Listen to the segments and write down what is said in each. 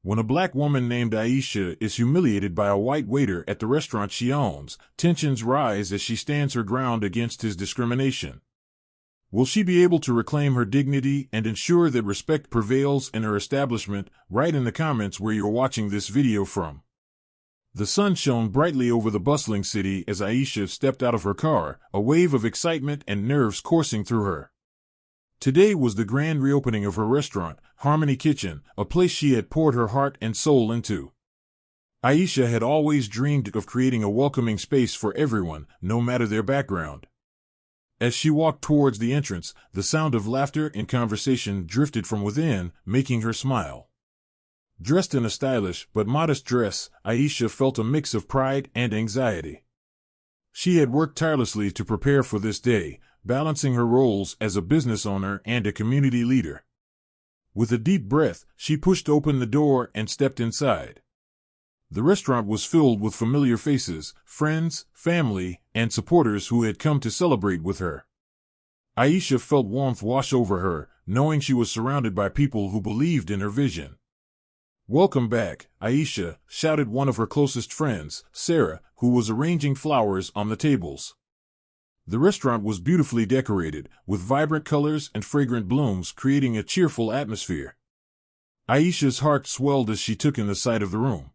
When a black woman named Aisha is humiliated by a white waiter at the restaurant she owns, tensions rise as she stands her ground against his discrimination. Will she be able to reclaim her dignity and ensure that respect prevails in her establishment? Write in the comments where you're watching this video from. The sun shone brightly over the bustling city as Aisha stepped out of her car, a wave of excitement and nerves coursing through her. Today was the grand reopening of her restaurant, Harmony Kitchen, a place she had poured her heart and soul into. Aisha had always dreamed of creating a welcoming space for everyone, no matter their background. As she walked towards the entrance, the sound of laughter and conversation drifted from within, making her smile. Dressed in a stylish but modest dress, Aisha felt a mix of pride and anxiety. She had worked tirelessly to prepare for this day, balancing her roles as a business owner and a community leader. With a deep breath, she pushed open the door and stepped inside. The restaurant was filled with familiar faces, friends, family, and supporters who had come to celebrate with her. Aisha felt warmth wash over her, knowing she was surrounded by people who believed in her vision. "Welcome back, Aisha," shouted one of her closest friends, Sarah, who was arranging flowers on the tables. The restaurant was beautifully decorated, with vibrant colors and fragrant blooms creating a cheerful atmosphere. Aisha's heart swelled as she took in the sight of the room.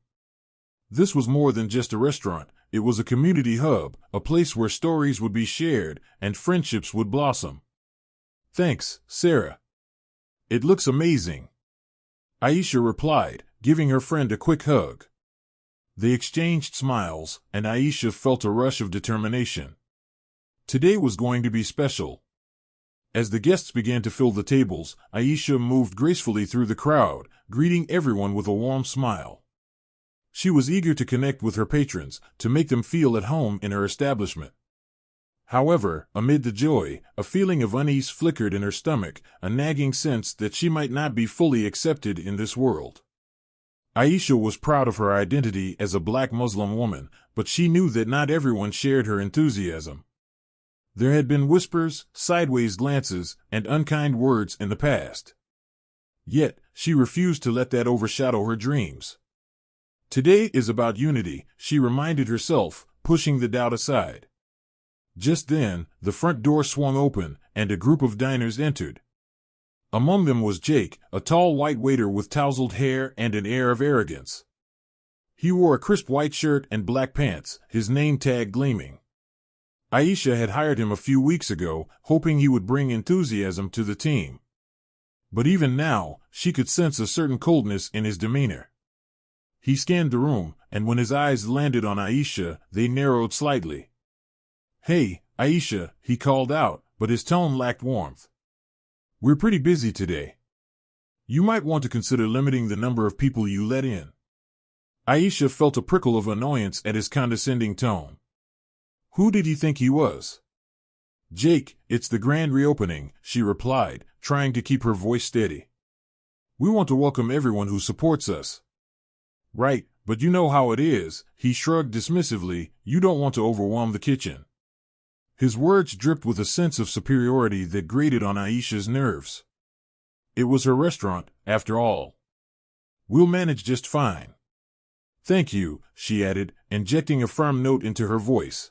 This was more than just a restaurant, it was a community hub, a place where stories would be shared and friendships would blossom. "Thanks, Sarah. It looks amazing," Aisha replied, giving her friend a quick hug. They exchanged smiles, and Aisha felt a rush of determination. Today was going to be special. As the guests began to fill the tables, Aisha moved gracefully through the crowd, greeting everyone with a warm smile. She was eager to connect with her patrons, to make them feel at home in her establishment. However, amid the joy, a feeling of unease flickered in her stomach, a nagging sense that she might not be fully accepted in this world. Aisha was proud of her identity as a black Muslim woman, but she knew that not everyone shared her enthusiasm. There had been whispers, sideways glances, and unkind words in the past. Yet, she refused to let that overshadow her dreams. Today is about unity, she reminded herself, pushing the doubt aside. Just then, the front door swung open, and a group of diners entered. Among them was Jake, a tall white waiter with tousled hair and an air of arrogance. He wore a crisp white shirt and black pants, his name tag gleaming. Aisha had hired him a few weeks ago, hoping he would bring enthusiasm to the team. But even now, she could sense a certain coldness in his demeanor. He scanned the room, and when his eyes landed on Aisha, they narrowed slightly. "Hey, Aisha," he called out, but his tone lacked warmth. "We're pretty busy today. You might want to consider limiting the number of people you let in." Aisha felt a prickle of annoyance at his condescending tone. Who did he think he was? "Jake, it's the grand reopening," she replied, trying to keep her voice steady. "We want to welcome everyone who supports us." "Right, but you know how it is," he shrugged dismissively, "you don't want to overwhelm the kitchen." His words dripped with a sense of superiority that grated on Aisha's nerves. It was her restaurant, after all. "We'll manage just fine." "Thank you," she added, injecting a firm note into her voice.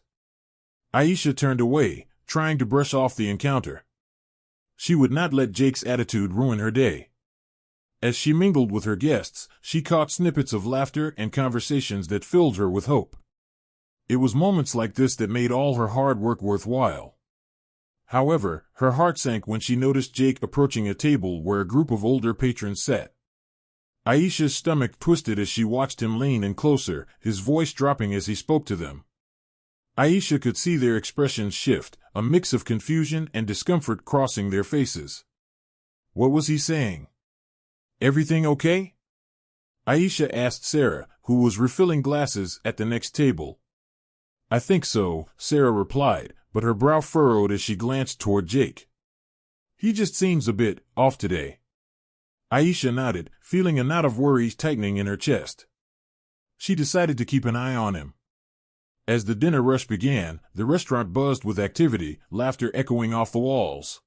Aisha turned away, trying to brush off the encounter. She would not let Jake's attitude ruin her day. As she mingled with her guests, she caught snippets of laughter and conversations that filled her with hope. It was moments like this that made all her hard work worthwhile. However, her heart sank when she noticed Jake approaching a table where a group of older patrons sat. Aisha's stomach twisted as she watched him lean in closer, his voice dropping as he spoke to them. Aisha could see their expressions shift, a mix of confusion and discomfort crossing their faces. What was he saying? "Everything okay?" Aisha asked Sarah, who was refilling glasses at the next table. "I think so," Sarah replied, but her brow furrowed as she glanced toward Jake. "He just seems a bit off today." Aisha nodded, feeling a knot of worries tightening in her chest. She decided to keep an eye on him. As the dinner rush began, the restaurant buzzed with activity, laughter echoing off the walls.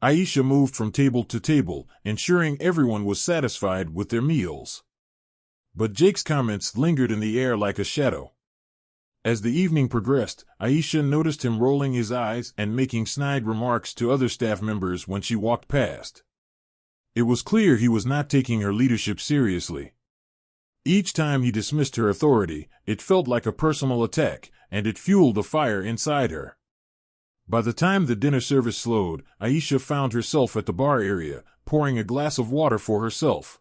Aisha moved from table to table, ensuring everyone was satisfied with their meals. But Jake's comments lingered in the air like a shadow. As the evening progressed, Aisha noticed him rolling his eyes and making snide remarks to other staff members when she walked past. It was clear he was not taking her leadership seriously. Each time he dismissed her authority, it felt like a personal attack, and it fueled a fire inside her. By the time the dinner service slowed, Aisha found herself at the bar area, pouring a glass of water for herself.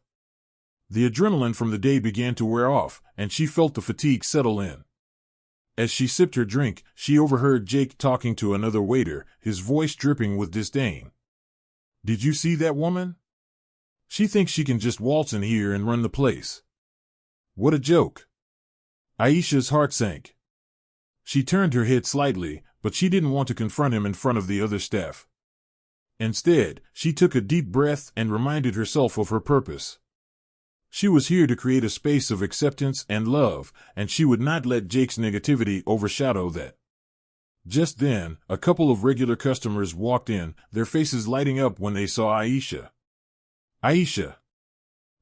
The adrenaline from the day began to wear off, and she felt the fatigue settle in. As she sipped her drink, she overheard Jake talking to another waiter, his voice dripping with disdain. "Did you see that woman? She thinks she can just waltz in here and run the place. What a joke." Aisha's heart sank. She turned her head slightly, but she didn't want to confront him in front of the other staff. Instead, she took a deep breath and reminded herself of her purpose. She was here to create a space of acceptance and love, and she would not let Jake's negativity overshadow that. Just then, a couple of regular customers walked in, their faces lighting up when they saw Aisha. "Aisha!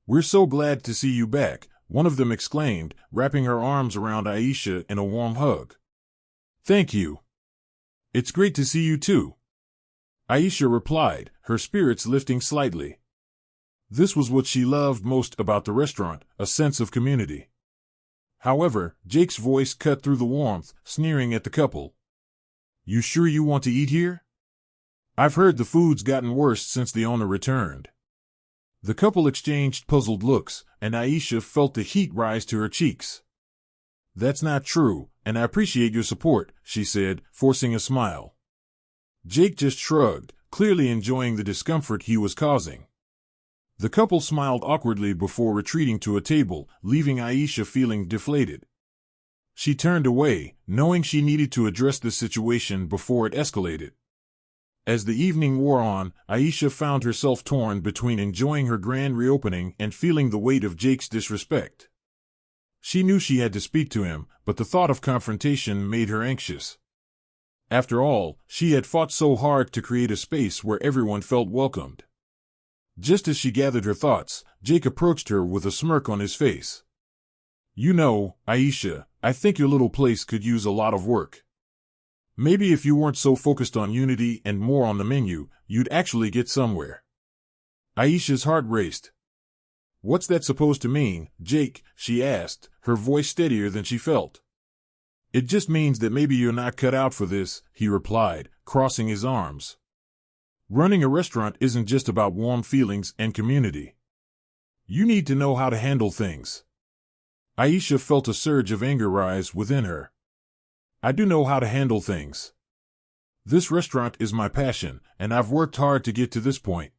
We're so glad to see you back," one of them exclaimed, wrapping her arms around Aisha in a warm hug. "Thank you. It's great to see you too," Aisha replied, her spirits lifting slightly. This was what she loved most about the restaurant, a sense of community. However, Jake's voice cut through the warmth, sneering at the couple. "You sure you want to eat here? I've heard the food's gotten worse since the owner returned." The couple exchanged puzzled looks, and Aisha felt the heat rise to her cheeks. "That's not true, and I appreciate your support," she said, forcing a smile. Jake just shrugged, clearly enjoying the discomfort he was causing. The couple smiled awkwardly before retreating to a table, leaving Aisha feeling deflated. She turned away, knowing she needed to address the situation before it escalated. As the evening wore on, Aisha found herself torn between enjoying her grand reopening and feeling the weight of Jake's disrespect. She knew she had to speak to him, but the thought of confrontation made her anxious. After all, she had fought so hard to create a space where everyone felt welcomed. Just as she gathered her thoughts, Jake approached her with a smirk on his face. "You know, Aisha, I think your little place could use a lot of work. Maybe if you weren't so focused on unity and more on the menu, you'd actually get somewhere." Aisha's heart raced. "What's that supposed to mean, Jake?" she asked, her voice steadier than she felt. "It just means that maybe you're not cut out for this," he replied, crossing his arms. "Running a restaurant isn't just about warm feelings and community. You need to know how to handle things." Aisha felt a surge of anger rise within her. "I do know how to handle things. This restaurant is my passion, and I've worked hard to get to this point."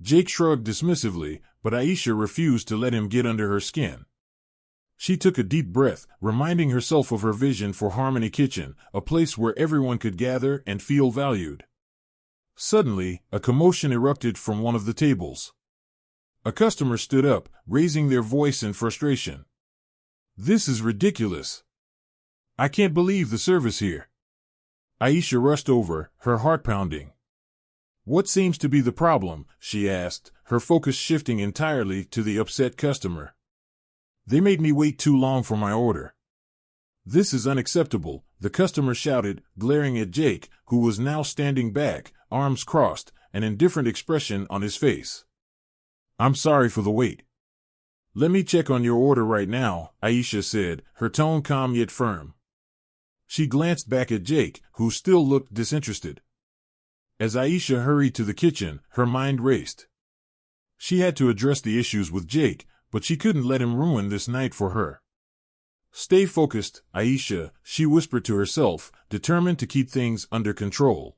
Jake shrugged dismissively, but Aisha refused to let him get under her skin. She took a deep breath, reminding herself of her vision for Harmony Kitchen, a place where everyone could gather and feel valued. Suddenly, a commotion erupted from one of the tables. A customer stood up, raising their voice in frustration. "This is ridiculous. I can't believe the service here." Aisha rushed over, her heart pounding. "What seems to be the problem?" she asked, her focus shifting entirely to the upset customer. "They made me wait too long for my order." "This is unacceptable," the customer shouted, glaring at Jake, who was now standing back, arms crossed, an indifferent expression on his face. "I'm sorry for the wait. Let me check on your order right now," Aisha said, her tone calm yet firm. She glanced back at Jake, who still looked disinterested. As Aisha hurried to the kitchen, her mind raced. She had to address the issues with Jake, but she couldn't let him ruin this night for her. "Stay focused, Aisha," she whispered to herself, determined to keep things under control.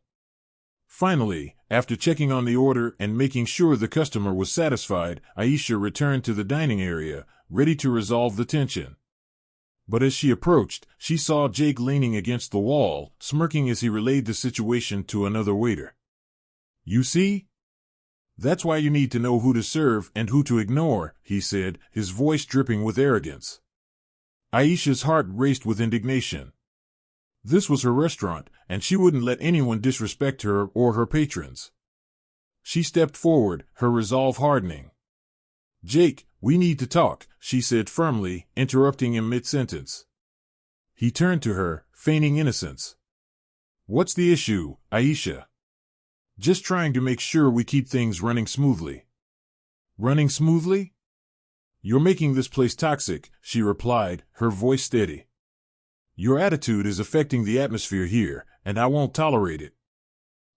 Finally, after checking on the order and making sure the customer was satisfied, Aisha returned to the dining area, ready to resolve the tension. But as she approached, she saw Jake leaning against the wall, smirking as he relayed the situation to another waiter. "You see? That's why you need to know who to serve and who to ignore," he said, his voice dripping with arrogance. Aisha's heart raced with indignation. This was her restaurant, and she wouldn't let anyone disrespect her or her patrons. She stepped forward, her resolve hardening. "Jake, We need to talk, she said firmly, interrupting him mid-sentence. He turned to her, feigning innocence. What's the issue, Aisha? Just trying to make sure we keep things running smoothly. Running smoothly? You're making this place toxic, she replied, her voice steady. Your attitude is affecting the atmosphere here, and I won't tolerate it.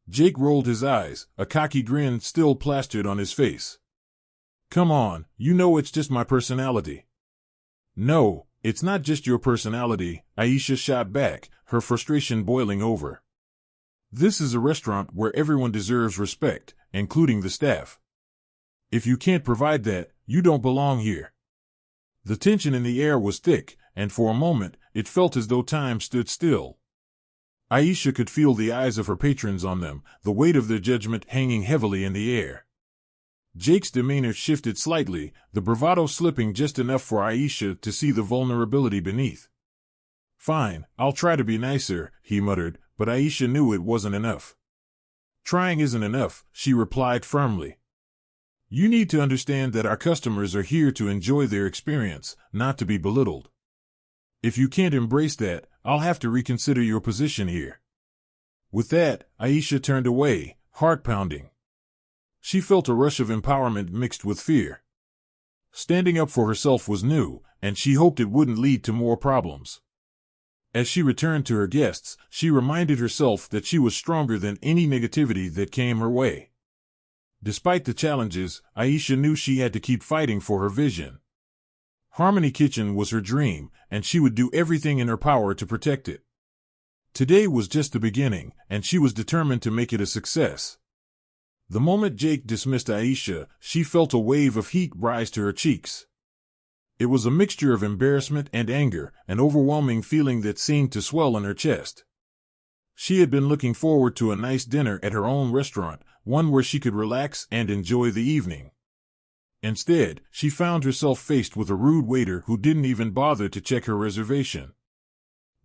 Jake rolled his eyes, a cocky grin still plastered on his face. Come on, you know it's just my personality. No, it's not just your personality, Aisha shot back, her frustration boiling over. This is a restaurant where everyone deserves respect, including the staff. If you can't provide that, you don't belong here. The tension in the air was thick, and for a moment, it felt as though time stood still. Aisha could feel the eyes of her patrons on them, the weight of their judgment hanging heavily in the air. Jake's demeanor shifted slightly, the bravado slipping just enough for Aisha to see the vulnerability beneath. Fine, I'll try to be nicer, he muttered, but Aisha knew it wasn't enough. Trying isn't enough, she replied firmly. You need to understand that our customers are here to enjoy their experience, not to be belittled. If you can't embrace that, I'll have to reconsider your position here. With that, Aisha turned away, heart pounding. She felt a rush of empowerment mixed with fear. Standing up for herself was new, and she hoped it wouldn't lead to more problems. As she returned to her guests, she reminded herself that she was stronger than any negativity that came her way. Despite the challenges, Aisha knew she had to keep fighting for her vision. Harmony Kitchen was her dream, and she would do everything in her power to protect it. Today was just the beginning, and she was determined to make it a success. The moment Jake dismissed Aisha, she felt a wave of heat rise to her cheeks. It was a mixture of embarrassment and anger, an overwhelming feeling that seemed to swell in her chest. She had been looking forward to a nice dinner at her own restaurant, one where she could relax and enjoy the evening. Instead, she found herself faced with a rude waiter who didn't even bother to check her reservation.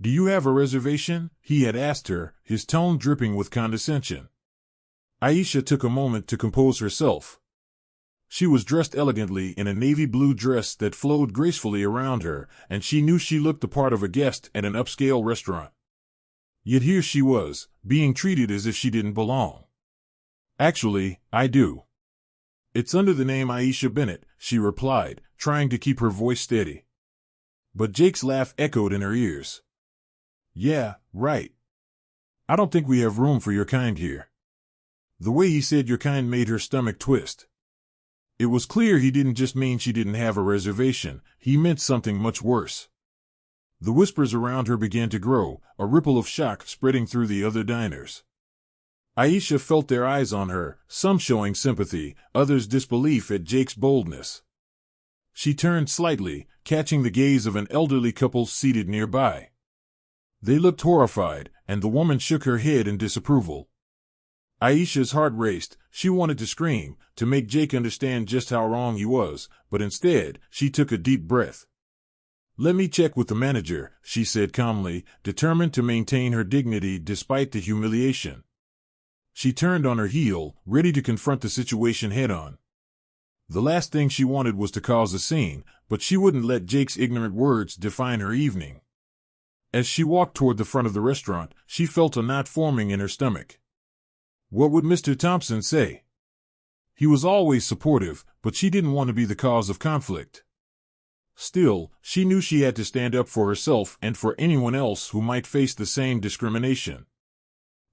"Do you have a reservation?" he had asked her, his tone dripping with condescension. Aisha took a moment to compose herself. She was dressed elegantly in a navy blue dress that flowed gracefully around her, and she knew she looked the part of a guest at an upscale restaurant. Yet here she was, being treated as if she didn't belong. "Actually, I do. It's under the name Aisha Bennett," she replied, trying to keep her voice steady. But Jake's laugh echoed in her ears. "Yeah, right. I don't think we have room for your kind here." The way he said your kind made her stomach twist. It was clear he didn't just mean she didn't have a reservation, he meant something much worse. The whispers around her began to grow, a ripple of shock spreading through the other diners. Aisha felt their eyes on her, some showing sympathy, others disbelief at Jake's boldness. She turned slightly, catching the gaze of an elderly couple seated nearby. They looked horrified, and the woman shook her head in disapproval. Aisha's heart raced. She wanted to scream, to make Jake understand just how wrong he was, but instead, she took a deep breath. "Let me check with the manager," she said calmly, determined to maintain her dignity despite the humiliation. She turned on her heel, ready to confront the situation head-on. The last thing she wanted was to cause a scene, but she wouldn't let Jake's ignorant words define her evening. As she walked toward the front of the restaurant, she felt a knot forming in her stomach. What would Mr. Thompson say? He was always supportive, but she didn't want to be the cause of conflict. Still, she knew she had to stand up for herself and for anyone else who might face the same discrimination.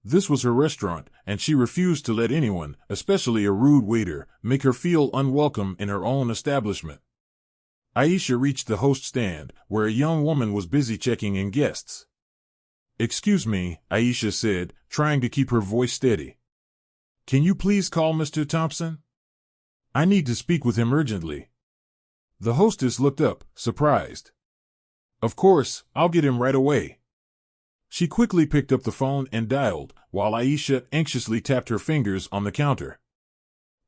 This was her restaurant, and she refused to let anyone, especially a rude waiter, make her feel unwelcome in her own establishment. Aisha reached the host stand, where a young woman was busy checking in guests. "Excuse me," Aisha said, trying to keep her voice steady. "Can you please call Mr. Thompson? I need to speak with him urgently." The hostess looked up, surprised. "Of course, I'll get him right away." She quickly picked up the phone and dialed, while Aisha anxiously tapped her fingers on the counter.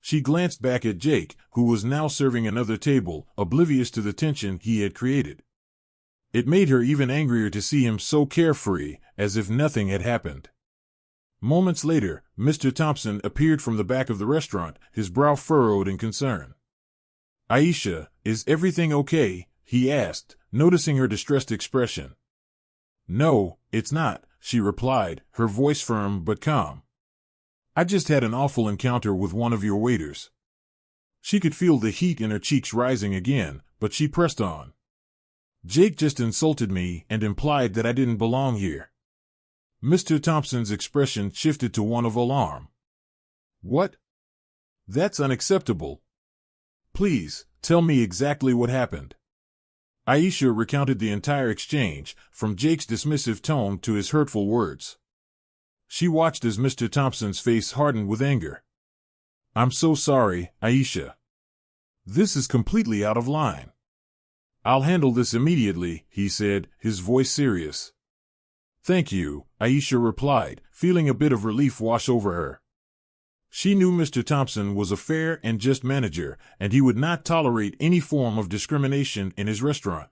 She glanced back at Jake, who was now serving another table, oblivious to the tension he had created. It made her even angrier to see him so carefree, as if nothing had happened. Moments later, Mr. Thompson appeared from the back of the restaurant, his brow furrowed in concern. Aisha, is everything okay? He asked, noticing her distressed expression. No, it's not, she replied, her voice firm but calm. I just had an awful encounter with one of your waiters. She could feel the heat in her cheeks rising again, but she pressed on. Jake just insulted me and implied that I didn't belong here. Mr. Thompson's expression shifted to one of alarm. What? That's unacceptable. Please, tell me exactly what happened. Aisha recounted the entire exchange, from Jake's dismissive tone to his hurtful words. She watched as Mr. Thompson's face hardened with anger. I'm so sorry, Aisha. This is completely out of line. I'll handle this immediately, he said, his voice serious. Thank you, Aisha replied, feeling a bit of relief wash over her. She knew Mr. Thompson was a fair and just manager, and he would not tolerate any form of discrimination in his restaurant.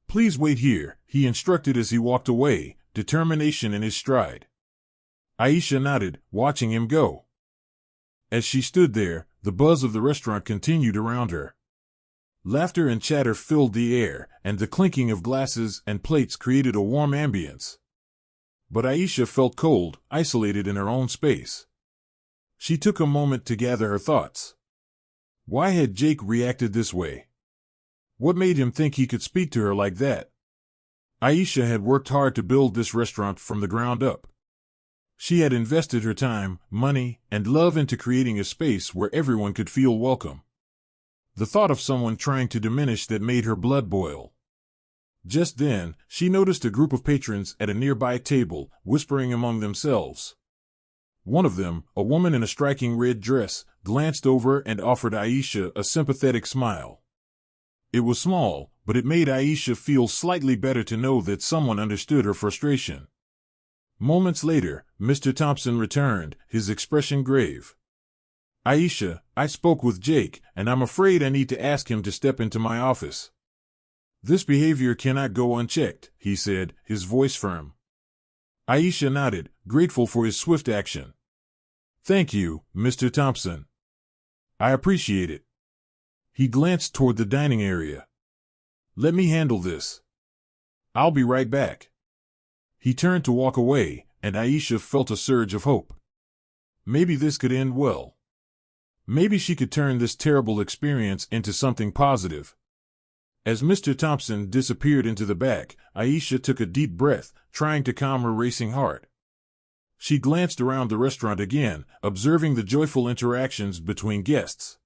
Please wait here, he instructed as he walked away, determination in his stride. Aisha nodded, watching him go. As she stood there, the buzz of the restaurant continued around her. Laughter and chatter filled the air, and the clinking of glasses and plates created a warm ambience. But Aisha felt cold, isolated in her own space. She took a moment to gather her thoughts. Why had Jake reacted this way? What made him think he could speak to her like that? Aisha had worked hard to build this restaurant from the ground up. She had invested her time, money, and love into creating a space where everyone could feel welcome. The thought of someone trying to diminish that made her blood boil. Just then, she noticed a group of patrons at a nearby table, whispering among themselves. One of them, a woman in a striking red dress, glanced over and offered Aisha a sympathetic smile. It was small, but it made Aisha feel slightly better to know that someone understood her frustration. Moments later, Mr. Thompson returned, his expression grave. Aisha, I spoke with Jake, and I'm afraid I need to ask him to step into my office. This behavior cannot go unchecked, he said, his voice firm. Aisha nodded, grateful for his swift action. Thank you, Mr. Thompson. I appreciate it. He glanced toward the dining area. Let me handle this. I'll be right back. He turned to walk away, and Aisha felt a surge of hope. Maybe this could end well. Maybe she could turn this terrible experience into something positive. As Mr. Thompson disappeared into the back, Aisha took a deep breath, trying to calm her racing heart. She glanced around the restaurant again, observing the joyful interactions between guests.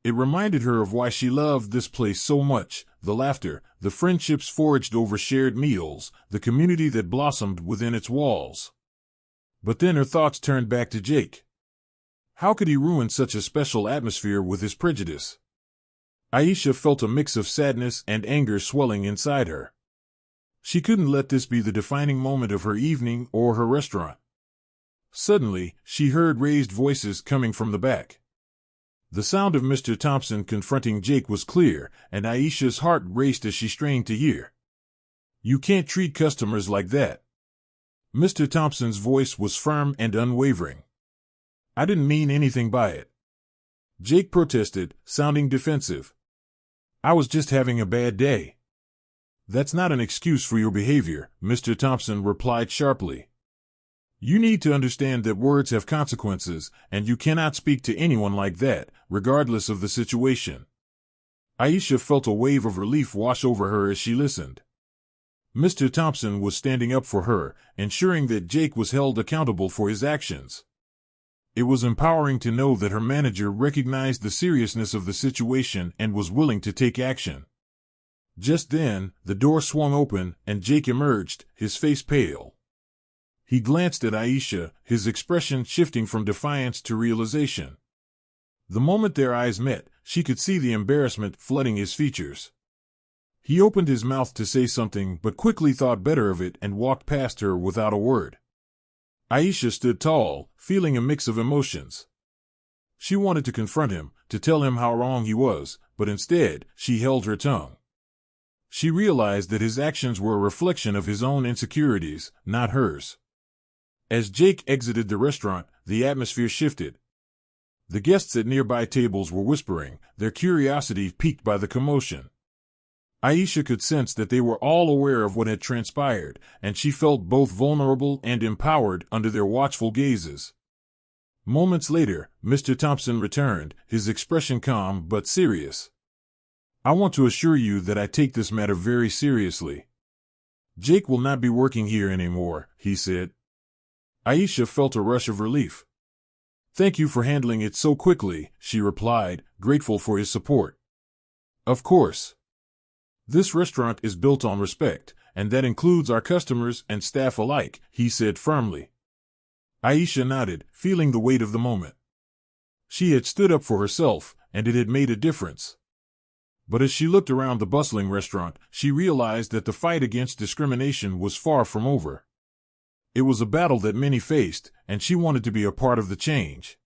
It reminded her of why she loved this place so much, the laughter, the friendships forged over shared meals, the community that blossomed within its walls. But then her thoughts turned back to Jake. How could he ruin such a special atmosphere with his prejudice? Aisha felt a mix of sadness and anger swelling inside her. She couldn't let this be the defining moment of her evening or her restaurant. Suddenly, she heard raised voices coming from the back. The sound of Mr. Thompson confronting Jake was clear, and Aisha's heart raced as she strained to hear. You can't treat customers like that. Mr. Thompson's voice was firm and unwavering. I didn't mean anything by it. Jake protested, sounding defensive. I was just having a bad day. That's not an excuse for your behavior, Mr. Thompson replied sharply. You need to understand that words have consequences, and you cannot speak to anyone like that, regardless of the situation. Aisha felt a wave of relief wash over her as she listened. Mr. Thompson was standing up for her, ensuring that Jake was held accountable for his actions. It was empowering to know that her manager recognized the seriousness of the situation and was willing to take action. Just then, the door swung open, and Jake emerged, his face pale. He glanced at Aisha, his expression shifting from defiance to realization. The moment their eyes met, she could see the embarrassment flooding his features. He opened his mouth to say something but quickly thought better of it and walked past her without a word. Aisha stood tall, feeling a mix of emotions. She wanted to confront him, to tell him how wrong he was, but instead, she held her tongue. She realized that his actions were a reflection of his own insecurities, not hers. As Jake exited the restaurant, the atmosphere shifted. The guests at nearby tables were whispering, their curiosity piqued by the commotion. Aisha could sense that they were all aware of what had transpired, and she felt both vulnerable and empowered under their watchful gazes. Moments later, Mr. Thompson returned, his expression calm but serious. "I want to assure you that I take this matter very seriously. Jake will not be working here anymore," he said. Aisha felt a rush of relief. "Thank you for handling it so quickly," she replied, grateful for his support. "Of course. This restaurant is built on respect, and that includes our customers and staff alike," he said firmly. Aisha nodded, feeling the weight of the moment. She had stood up for herself, and it had made a difference. But as she looked around the bustling restaurant, she realized that the fight against discrimination was far from over. It was a battle that many faced, and she wanted to be a part of the change.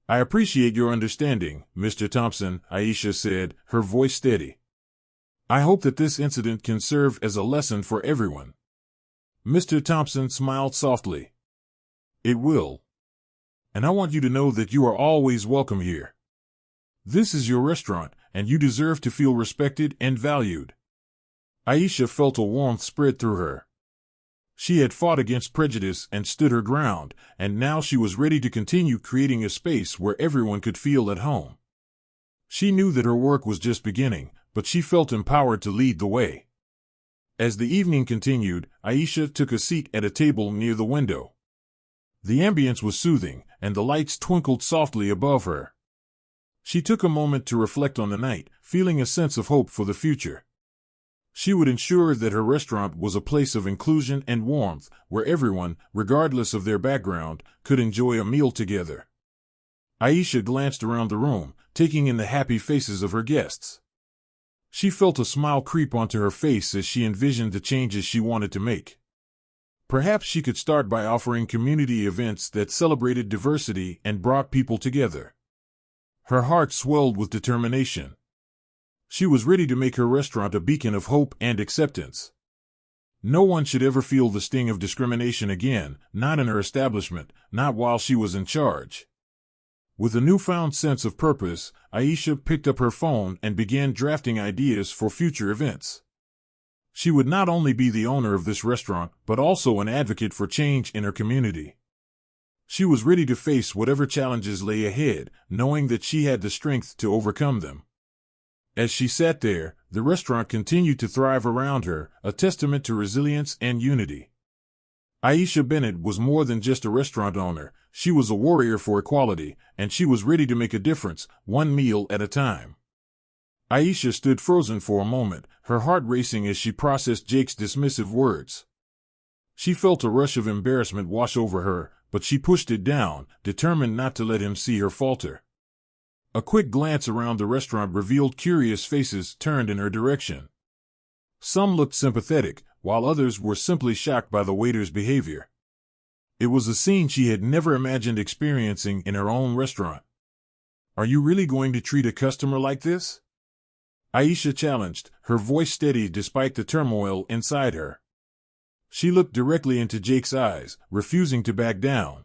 "I appreciate your understanding, Mr. Thompson," Aisha said, her voice steady. "I hope that this incident can serve as a lesson for everyone." Mr. Thompson smiled softly. "It will. And I want you to know that you are always welcome here. This is your restaurant, and you deserve to feel respected and valued." Aisha felt a warmth spread through her. She had fought against prejudice and stood her ground, and now she was ready to continue creating a space where everyone could feel at home. She knew that her work was just beginning, but she felt empowered to lead the way. As the evening continued, Aisha took a seat at a table near the window. The ambience was soothing, and the lights twinkled softly above her. She took a moment to reflect on the night, feeling a sense of hope for the future. She would ensure that her restaurant was a place of inclusion and warmth, where everyone, regardless of their background, could enjoy a meal together. Aisha glanced around the room, taking in the happy faces of her guests. She felt a smile creep onto her face as she envisioned the changes she wanted to make. Perhaps she could start by offering community events that celebrated diversity and brought people together. Her heart swelled with determination. She was ready to make her restaurant a beacon of hope and acceptance. No one should ever feel the sting of discrimination again, not in her establishment, not while she was in charge. With a newfound sense of purpose, Aisha picked up her phone and began drafting ideas for future events. She would not only be the owner of this restaurant, but also an advocate for change in her community. She was ready to face whatever challenges lay ahead, knowing that she had the strength to overcome them. As she sat there, the restaurant continued to thrive around her, a testament to resilience and unity. Aisha Bennett was more than just a restaurant owner, she was a warrior for equality, and she was ready to make a difference, one meal at a time. Aisha stood frozen for a moment, her heart racing as she processed Jake's dismissive words. She felt a rush of embarrassment wash over her, but she pushed it down, determined not to let him see her falter. A quick glance around the restaurant revealed curious faces turned in her direction. Some looked sympathetic, while others were simply shocked by the waiter's behavior. It was a scene she had never imagined experiencing in her own restaurant. "Are you really going to treat a customer like this?" Aisha challenged, her voice steady despite the turmoil inside her. She looked directly into Jake's eyes, refusing to back down.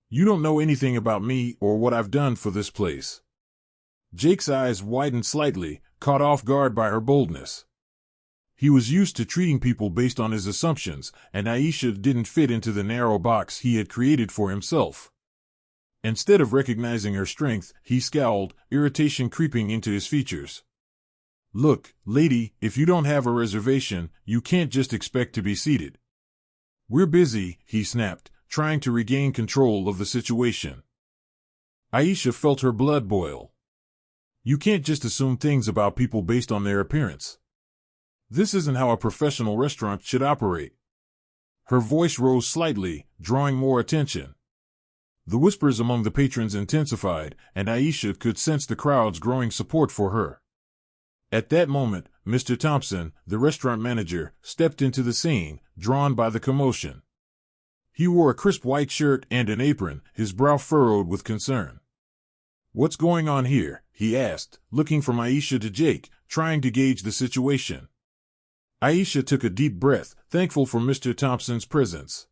"You don't know anything about me or what I've done for this place." Jake's eyes widened slightly, caught off guard by her boldness. He was used to treating people based on his assumptions, and Aisha didn't fit into the narrow box he had created for himself. Instead of recognizing her strength, he scowled, irritation creeping into his features. "Look, lady, if you don't have a reservation, you can't just expect to be seated." "We're busy," he snapped, trying to regain control of the situation. Aisha felt her blood boil. You can't just assume things about people based on their appearance. This isn't how a professional restaurant should operate. Her voice rose slightly, drawing more attention. The whispers among the patrons intensified, and Aisha could sense the crowd's growing support for her. At that moment, Mr. Thompson, the restaurant manager, stepped into the scene, drawn by the commotion. He wore a crisp white shirt and an apron, his brow furrowed with concern. "What's going on here?" he asked, looking from Aisha to Jake, trying to gauge the situation. Aisha took a deep breath, thankful for Mr. Thompson's presence.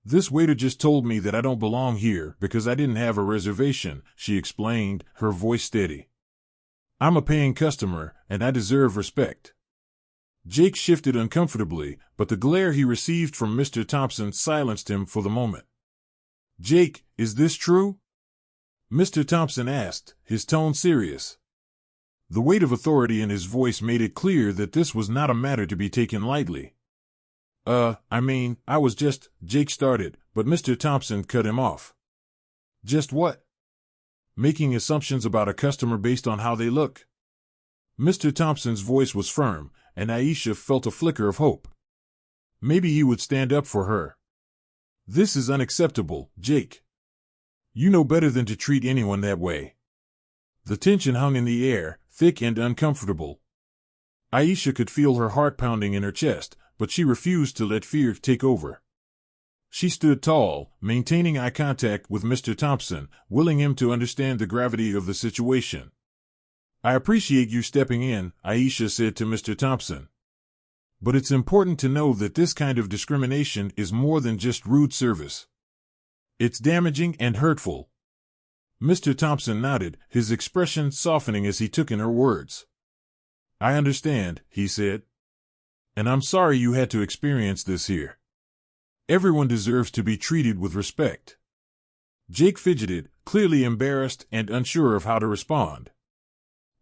This waiter just told me that I don't belong here because I didn't have a reservation, she explained, her voice steady. I'm a paying customer, and I deserve respect. Jake shifted uncomfortably, but the glare he received from Mr. Thompson silenced him for the moment. Jake, is this true? Mr. Thompson asked, his tone serious. The weight of authority in his voice made it clear that this was not a matter to be taken lightly. I was just, Jake started, but Mr. Thompson cut him off. Just what? Making assumptions about a customer based on how they look? Mr. Thompson's voice was firm, and Aisha felt a flicker of hope. Maybe he would stand up for her. This is unacceptable, Jake. You know better than to treat anyone that way. The tension hung in the air, thick and uncomfortable. Aisha could feel her heart pounding in her chest, but she refused to let fear take over. She stood tall, maintaining eye contact with Mr. Thompson, willing him to understand the gravity of the situation. I appreciate you stepping in, Aisha said to Mr. Thompson. But it's important to know that this kind of discrimination is more than just rude service. It's damaging and hurtful. Mr. Thompson nodded, his expression softening as he took in her words. I understand, he said. And I'm sorry you had to experience this here. Everyone deserves to be treated with respect. Jake fidgeted, clearly embarrassed and unsure of how to respond.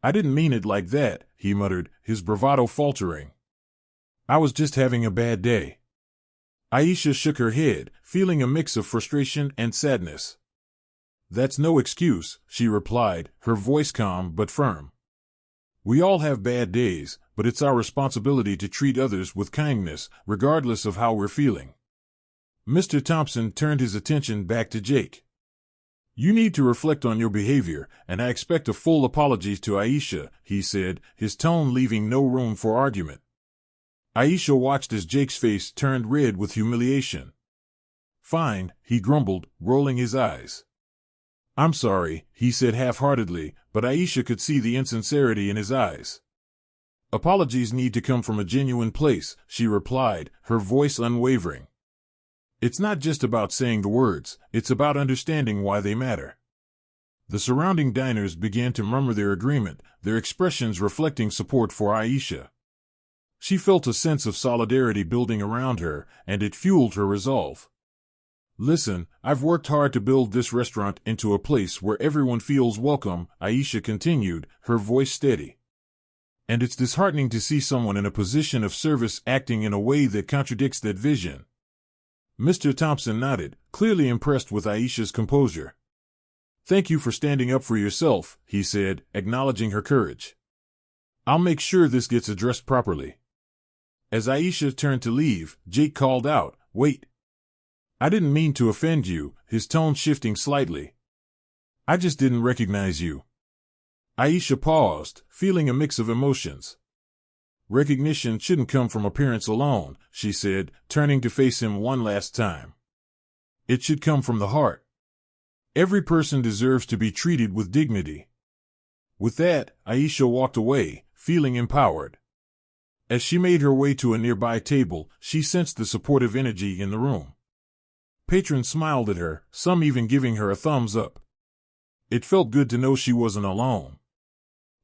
I didn't mean it like that, he muttered, his bravado faltering. I was just having a bad day. Aisha shook her head, feeling a mix of frustration and sadness. That's no excuse, she replied, her voice calm but firm. We all have bad days, but it's our responsibility to treat others with kindness, regardless of how we're feeling. Mr. Thompson turned his attention back to Jake. You need to reflect on your behavior, and I expect a full apology to Aisha, he said, his tone leaving no room for argument. Aisha watched as Jake's face turned red with humiliation. Fine, he grumbled, rolling his eyes. I'm sorry, he said half-heartedly, but Aisha could see the insincerity in his eyes. Apologies need to come from a genuine place, she replied, her voice unwavering. It's not just about saying the words, it's about understanding why they matter. The surrounding diners began to murmur their agreement, their expressions reflecting support for Aisha. She felt a sense of solidarity building around her, and it fueled her resolve. Listen, I've worked hard to build this restaurant into a place where everyone feels welcome, Aisha continued, her voice steady. And it's disheartening to see someone in a position of service acting in a way that contradicts that vision. Mr. Thompson nodded, clearly impressed with Aisha's composure. Thank you for standing up for yourself, he said, acknowledging her courage. I'll make sure this gets addressed properly. As Aisha turned to leave, Jake called out, Wait. I didn't mean to offend you, his tone shifting slightly. I just didn't recognize you. Aisha paused, feeling a mix of emotions. Recognition shouldn't come from appearance alone, she said, turning to face him one last time. It should come from the heart. Every person deserves to be treated with dignity. With that, Aisha walked away, feeling empowered. As she made her way to a nearby table, she sensed the supportive energy in the room. Patrons smiled at her, some even giving her a thumbs up. It felt good to know she wasn't alone.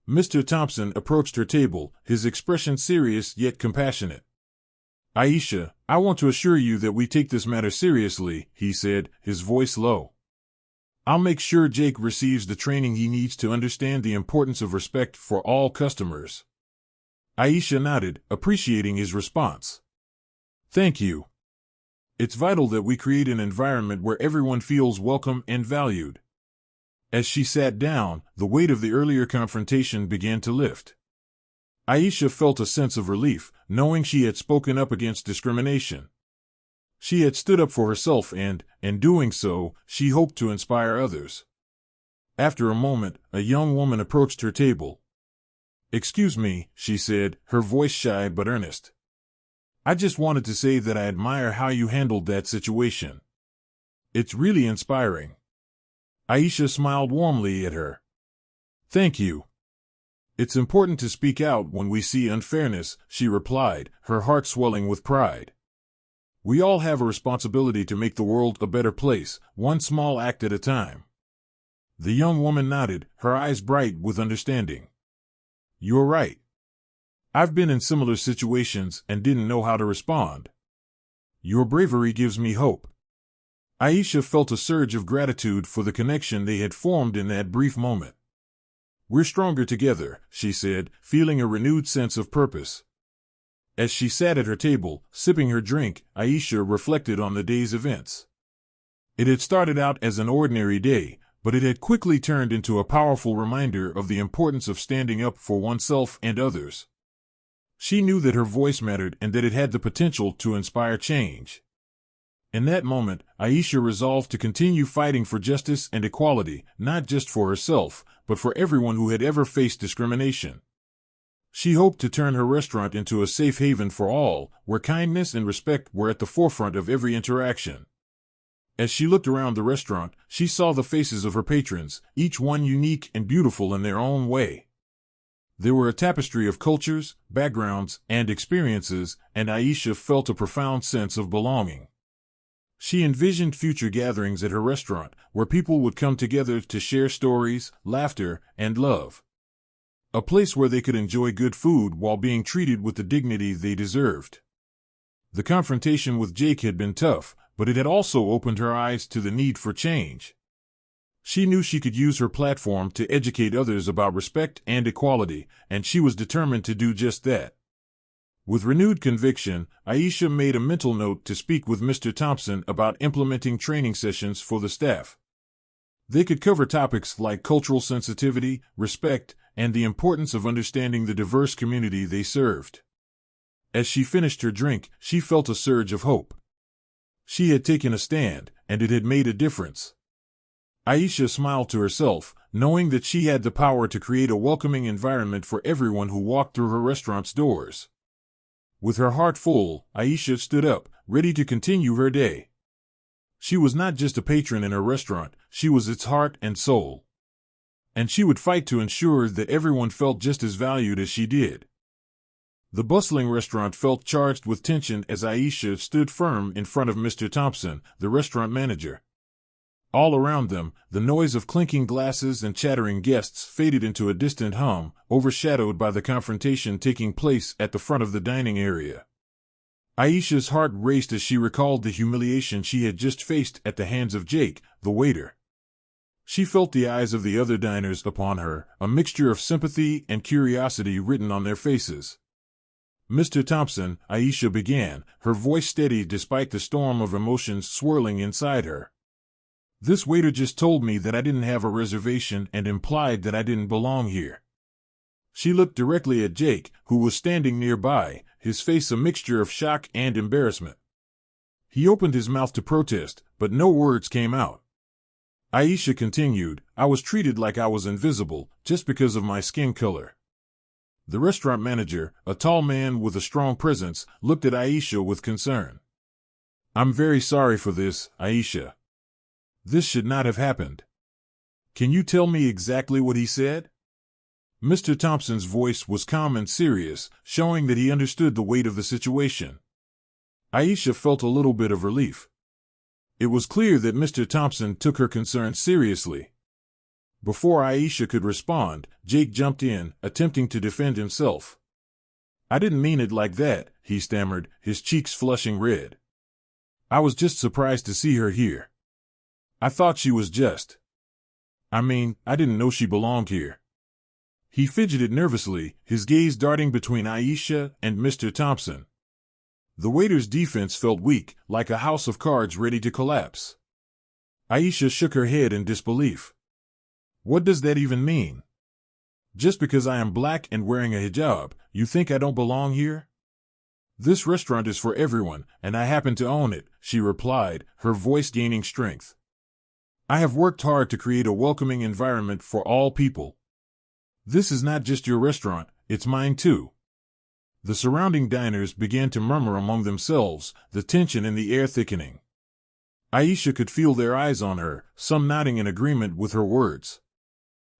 Mr. Thompson approached her table, his expression serious yet compassionate. Aisha, I want to assure you that we take this matter seriously, he said, his voice low. I'll make sure Jake receives the training he needs to understand the importance of respect for all customers. Aisha nodded, appreciating his response. Thank you. It's vital that we create an environment where everyone feels welcome and valued. As she sat down, the weight of the earlier confrontation began to lift. Aisha felt a sense of relief, knowing she had spoken up against discrimination. She had stood up for herself and, in doing so, she hoped to inspire others. After a moment, a young woman approached her table. Excuse me, she said, her voice shy but earnest. I just wanted to say that I admire how you handled that situation. It's really inspiring. Aisha smiled warmly at her. Thank you. It's important to speak out when we see unfairness, she replied, her heart swelling with pride. We all have a responsibility to make the world a better place, one small act at a time. The young woman nodded, her eyes bright with understanding. You're right. I've been in similar situations and didn't know how to respond. Your bravery gives me hope. Aisha felt a surge of gratitude for the connection they had formed in that brief moment. We're stronger together, she said, feeling a renewed sense of purpose. As she sat at her table, sipping her drink, Aisha reflected on the day's events. It had started out as an ordinary day, but it had quickly turned into a powerful reminder of the importance of standing up for oneself and others. She knew that her voice mattered and that it had the potential to inspire change. In that moment, Aisha resolved to continue fighting for justice and equality, not just for herself, but for everyone who had ever faced discrimination. She hoped to turn her restaurant into a safe haven for all, where kindness and respect were at the forefront of every interaction. As she looked around the restaurant, she saw the faces of her patrons, each one unique and beautiful in their own way. There were a tapestry of cultures, backgrounds, and experiences, and Aisha felt a profound sense of belonging. She envisioned future gatherings at her restaurant, where people would come together to share stories, laughter, and love. A place where they could enjoy good food while being treated with the dignity they deserved. The confrontation with Jake had been tough, but it had also opened her eyes to the need for change. She knew she could use her platform to educate others about respect and equality, and she was determined to do just that. With renewed conviction, Aisha made a mental note to speak with Mr. Thompson about implementing training sessions for the staff. They could cover topics like cultural sensitivity, respect, and the importance of understanding the diverse community they served. As she finished her drink, she felt a surge of hope. She had taken a stand, and it had made a difference. Aisha smiled to herself, knowing that she had the power to create a welcoming environment for everyone who walked through her restaurant's doors. With her heart full, Aisha stood up, ready to continue her day. She was not just a patron in her restaurant, she was its heart and soul. And she would fight to ensure that everyone felt just as valued as she did. The bustling restaurant felt charged with tension as Aisha stood firm in front of Mr. Thompson, the restaurant manager. All around them, the noise of clinking glasses and chattering guests faded into a distant hum, overshadowed by the confrontation taking place at the front of the dining area. Aisha's heart raced as she recalled the humiliation she had just faced at the hands of Jake, the waiter. She felt the eyes of the other diners upon her, a mixture of sympathy and curiosity written on their faces. Mr. Thompson, Aisha began, her voice steady despite the storm of emotions swirling inside her. This waiter just told me that I didn't have a reservation and implied that I didn't belong here. She looked directly at Jake, who was standing nearby, his face a mixture of shock and embarrassment. He opened his mouth to protest, but no words came out. Aisha continued, I was treated like I was invisible, just because of my skin color. The restaurant manager, a tall man with a strong presence, looked at Aisha with concern. I'm very sorry for this, Aisha. This should not have happened. Can you tell me exactly what he said? Mr. Thompson's voice was calm and serious, showing that he understood the weight of the situation. Aisha felt a little bit of relief. It was clear that Mr. Thompson took her concern seriously. Before Aisha could respond, Jake jumped in, attempting to defend himself. I didn't mean it like that, he stammered, his cheeks flushing red. I was just surprised to see her here. I thought she was just. I didn't know she belonged here. He fidgeted nervously, his gaze darting between Aisha and Mr. Thompson. The waiter's defense felt weak, like a house of cards ready to collapse. Aisha shook her head in disbelief. What does that even mean? Just because I am black and wearing a hijab, you think I don't belong here? This restaurant is for everyone, and I happen to own it, she replied, her voice gaining strength. I have worked hard to create a welcoming environment for all people. This is not just your restaurant, it's mine too. The surrounding diners began to murmur among themselves, the tension in the air thickening. Aisha could feel their eyes on her, some nodding in agreement with her words.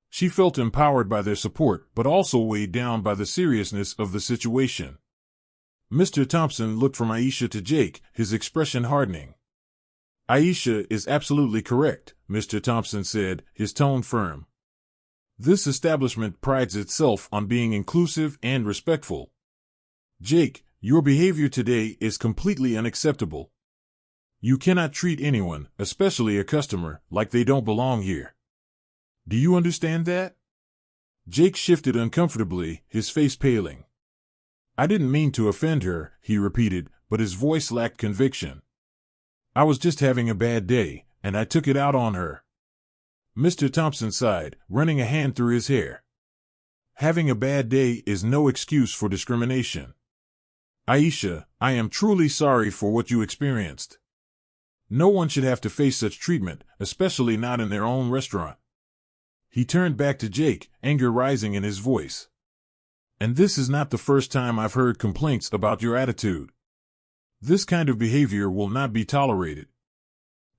She felt empowered by their support, but also weighed down by the seriousness of the situation. Mr. Thompson looked from Aisha to Jake, his expression hardening. Aisha is absolutely correct, Mr. Thompson said, his tone firm. This establishment prides itself on being inclusive and respectful. Jake, your behavior today is completely unacceptable. You cannot treat anyone, especially a customer, like they don't belong here. Do you understand that? Jake shifted uncomfortably, his face paling. I didn't mean to offend her, he repeated, but his voice lacked conviction. I was just having a bad day, and I took it out on her. Mr. Thompson sighed, running a hand through his hair. Having a bad day is no excuse for discrimination. Aisha, I am truly sorry for what you experienced. No one should have to face such treatment, especially not in their own restaurant. He turned back to Jake, anger rising in his voice. And this is not the first time I've heard complaints about your attitude. This kind of behavior will not be tolerated.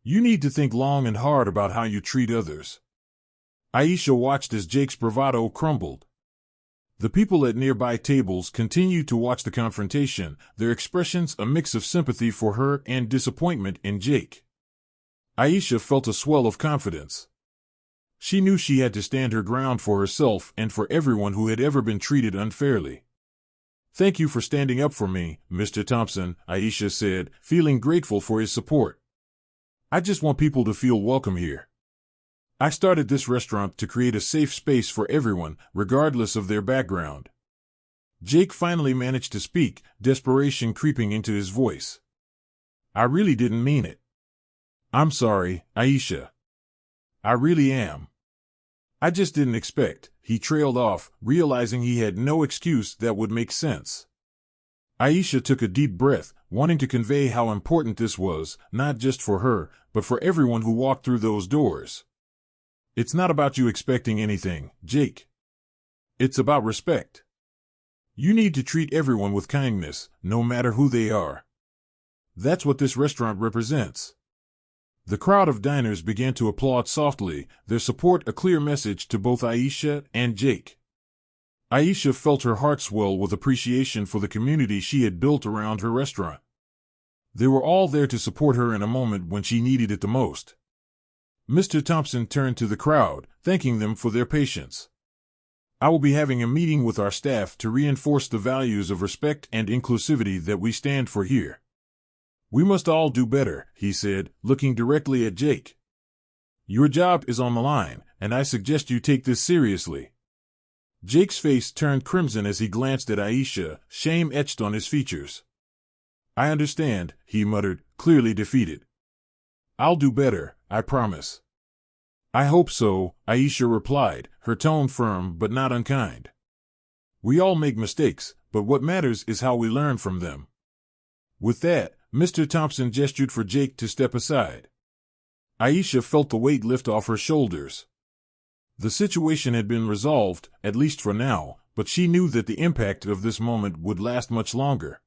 You need to think long and hard about how you treat others. Aisha watched as Jake's bravado crumbled. The people at nearby tables continued to watch the confrontation, their expressions a mix of sympathy for her and disappointment in Jake. Aisha felt a swell of confidence. She knew she had to stand her ground for herself and for everyone who had ever been treated unfairly. Thank you for standing up for me, Mr. Thompson, Aisha said, feeling grateful for his support. I just want people to feel welcome here. I started this restaurant to create a safe space for everyone, regardless of their background. Jake finally managed to speak, desperation creeping into his voice. I really didn't mean it. I'm sorry, Aisha. I really am. I just didn't expect, he trailed off, realizing he had no excuse that would make sense. Aisha took a deep breath, wanting to convey how important this was, not just for her, but for everyone who walked through those doors. It's not about you expecting anything, Jake. It's about respect. You need to treat everyone with kindness, no matter who they are. That's what this restaurant represents. The crowd of diners began to applaud softly, their support a clear message to both Aisha and Jake. Aisha felt her heart swell with appreciation for the community she had built around her restaurant. They were all there to support her in a moment when she needed it the most. Mr. Thompson turned to the crowd, thanking them for their patience. I will be having a meeting with our staff to reinforce the values of respect and inclusivity that we stand for here. We must all do better, he said, looking directly at Jake. Your job is on the line, and I suggest you take this seriously. Jake's face turned crimson as he glanced at Aisha, shame etched on his features. I understand, he muttered, clearly defeated. I'll do better, I promise. I hope so, Aisha replied, her tone firm but not unkind. We all make mistakes, but what matters is how we learn from them. With that, Mr. Thompson gestured for Jake to step aside. Aisha felt the weight lift off her shoulders. The situation had been resolved, at least for now, but she knew that the impact of this moment would last much longer.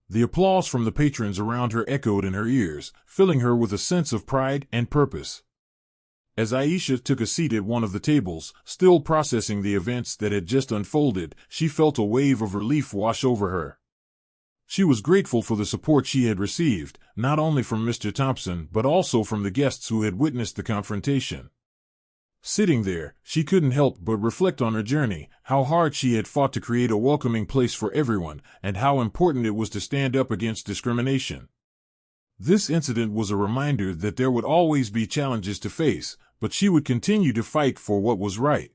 The applause from the patrons around her echoed in her ears, filling her with a sense of pride and purpose. As Aisha took a seat at one of the tables, still processing the events that had just unfolded, she felt a wave of relief wash over her. She was grateful for the support she had received, not only from Mr. Thompson but also from the guests who had witnessed the confrontation. Sitting there, she couldn't help but reflect on her journey, how hard she had fought to create a welcoming place for everyone, and how important it was to stand up against discrimination. This incident was a reminder that there would always be challenges to face, but she would continue to fight for what was right.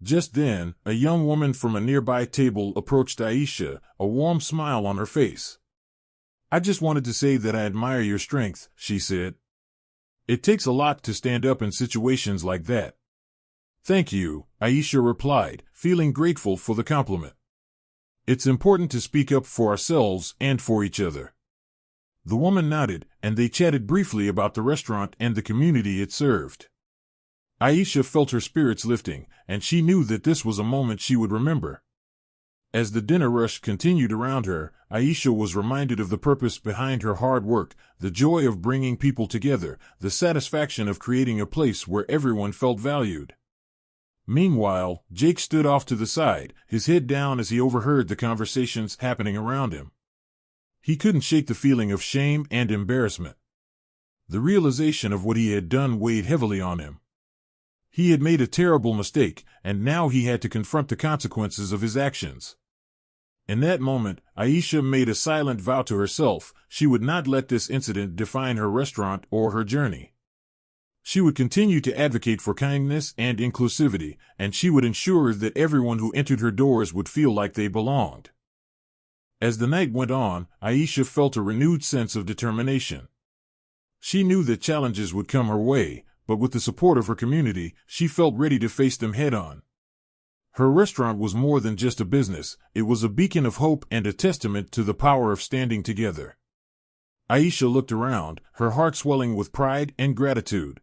Just then, a young woman from a nearby table approached Aisha, a warm smile on her face. I just wanted to say that I admire your strength, she said. It takes a lot to stand up in situations like that. Thank you, Aisha replied, feeling grateful for the compliment. It's important to speak up for ourselves and for each other. The woman nodded, and they chatted briefly about the restaurant and the community it served. Aisha felt her spirits lifting, and she knew that this was a moment she would remember. As the dinner rush continued around her, Aisha was reminded of the purpose behind her hard work, the joy of bringing people together, the satisfaction of creating a place where everyone felt valued. Meanwhile, Jake stood off to the side, his head down as he overheard the conversations happening around him. He couldn't shake the feeling of shame and embarrassment. The realization of what he had done weighed heavily on him. He had made a terrible mistake, and now he had to confront the consequences of his actions. In that moment, Aisha made a silent vow to herself: she would not let this incident define her restaurant or her journey. She would continue to advocate for kindness and inclusivity, and she would ensure that everyone who entered her doors would feel like they belonged. As the night went on, Aisha felt a renewed sense of determination. She knew that challenges would come her way, but with the support of her community, she felt ready to face them head-on. Her restaurant was more than just a business; it was a beacon of hope and a testament to the power of standing together. Aisha looked around, her heart swelling with pride and gratitude.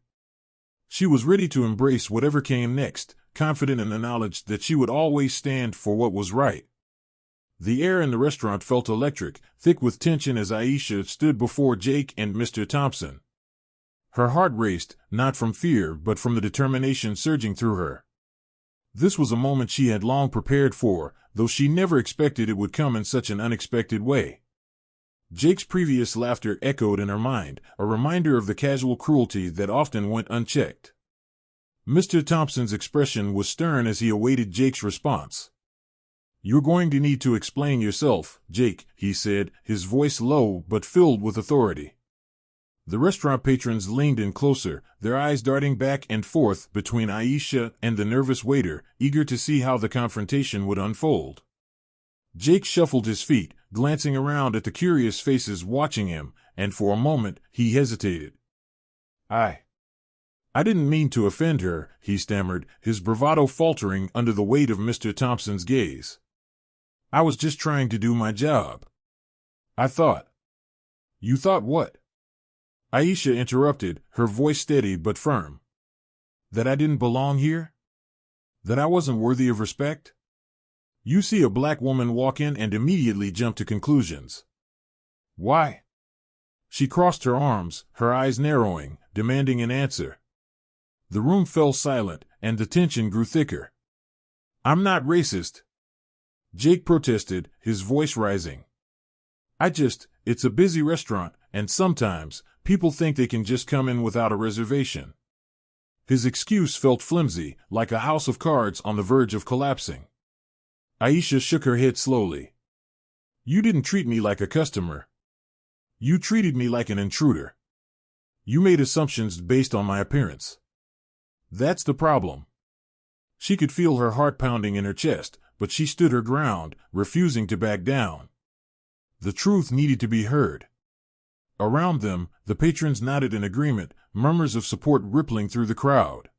She was ready to embrace whatever came next, confident in the knowledge that she would always stand for what was right. The air in the restaurant felt electric, thick with tension as Aisha stood before Jake and Mr. Thompson. Her heart raced, not from fear but from the determination surging through her. This was a moment she had long prepared for, though she never expected it would come in such an unexpected way. Jake's previous laughter echoed in her mind, a reminder of the casual cruelty that often went unchecked. Mr. Thompson's expression was stern as he awaited Jake's response. "You're going to need to explain yourself, Jake," he said, his voice low but filled with authority. The restaurant patrons leaned in closer, their eyes darting back and forth between Aisha and the nervous waiter, eager to see how the confrontation would unfold. Jake shuffled his feet, glancing around at the curious faces watching him, and for a moment he hesitated. I didn't mean to offend her," he stammered, his bravado faltering under the weight of Mr. Thompson's gaze. "I was just trying to do my job." "I thought." "You thought what?" Aisha interrupted, her voice steady but firm. "That I didn't belong here? That I wasn't worthy of respect? You see a black woman walk in and immediately jump to conclusions. Why?" She crossed her arms, her eyes narrowing, demanding an answer. The room fell silent, and the tension grew thicker. "I'm not racist," Jake protested, his voice rising. It's a busy restaurant, and sometimes, people think they can just come in without a reservation." His excuse felt flimsy, like a house of cards on the verge of collapsing. Aisha shook her head slowly. "You didn't treat me like a customer. You treated me like an intruder. You made assumptions based on my appearance. That's the problem." She could feel her heart pounding in her chest, but she stood her ground, refusing to back down. The truth needed to be heard. Around them, the patrons nodded in agreement, murmurs of support rippling through the crowd.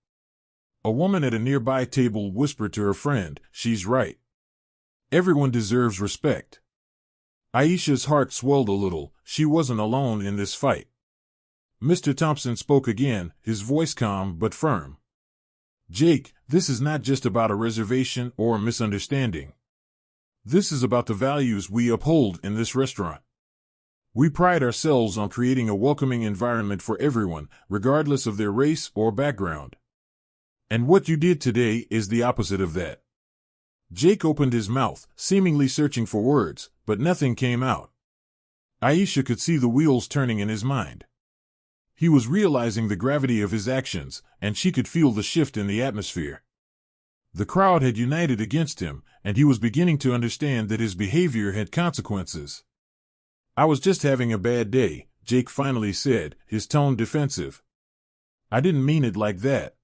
A woman at a nearby table whispered to her friend, "She's right. Everyone deserves respect." Aisha's heart swelled a little; she wasn't alone in this fight. Mr. Thompson spoke again, his voice calm but firm. "Jake, this is not just about a reservation or a misunderstanding. This is about the values we uphold in this restaurant. We pride ourselves on creating a welcoming environment for everyone, regardless of their race or background. And what you did today is the opposite of that." Jake opened his mouth, seemingly searching for words, but nothing came out. Aisha could see the wheels turning in his mind. He was realizing the gravity of his actions, and she could feel the shift in the atmosphere. The crowd had united against him, and he was beginning to understand that his behavior had consequences. "I was just having a bad day," Jake finally said, his tone defensive. "I didn't mean it like that."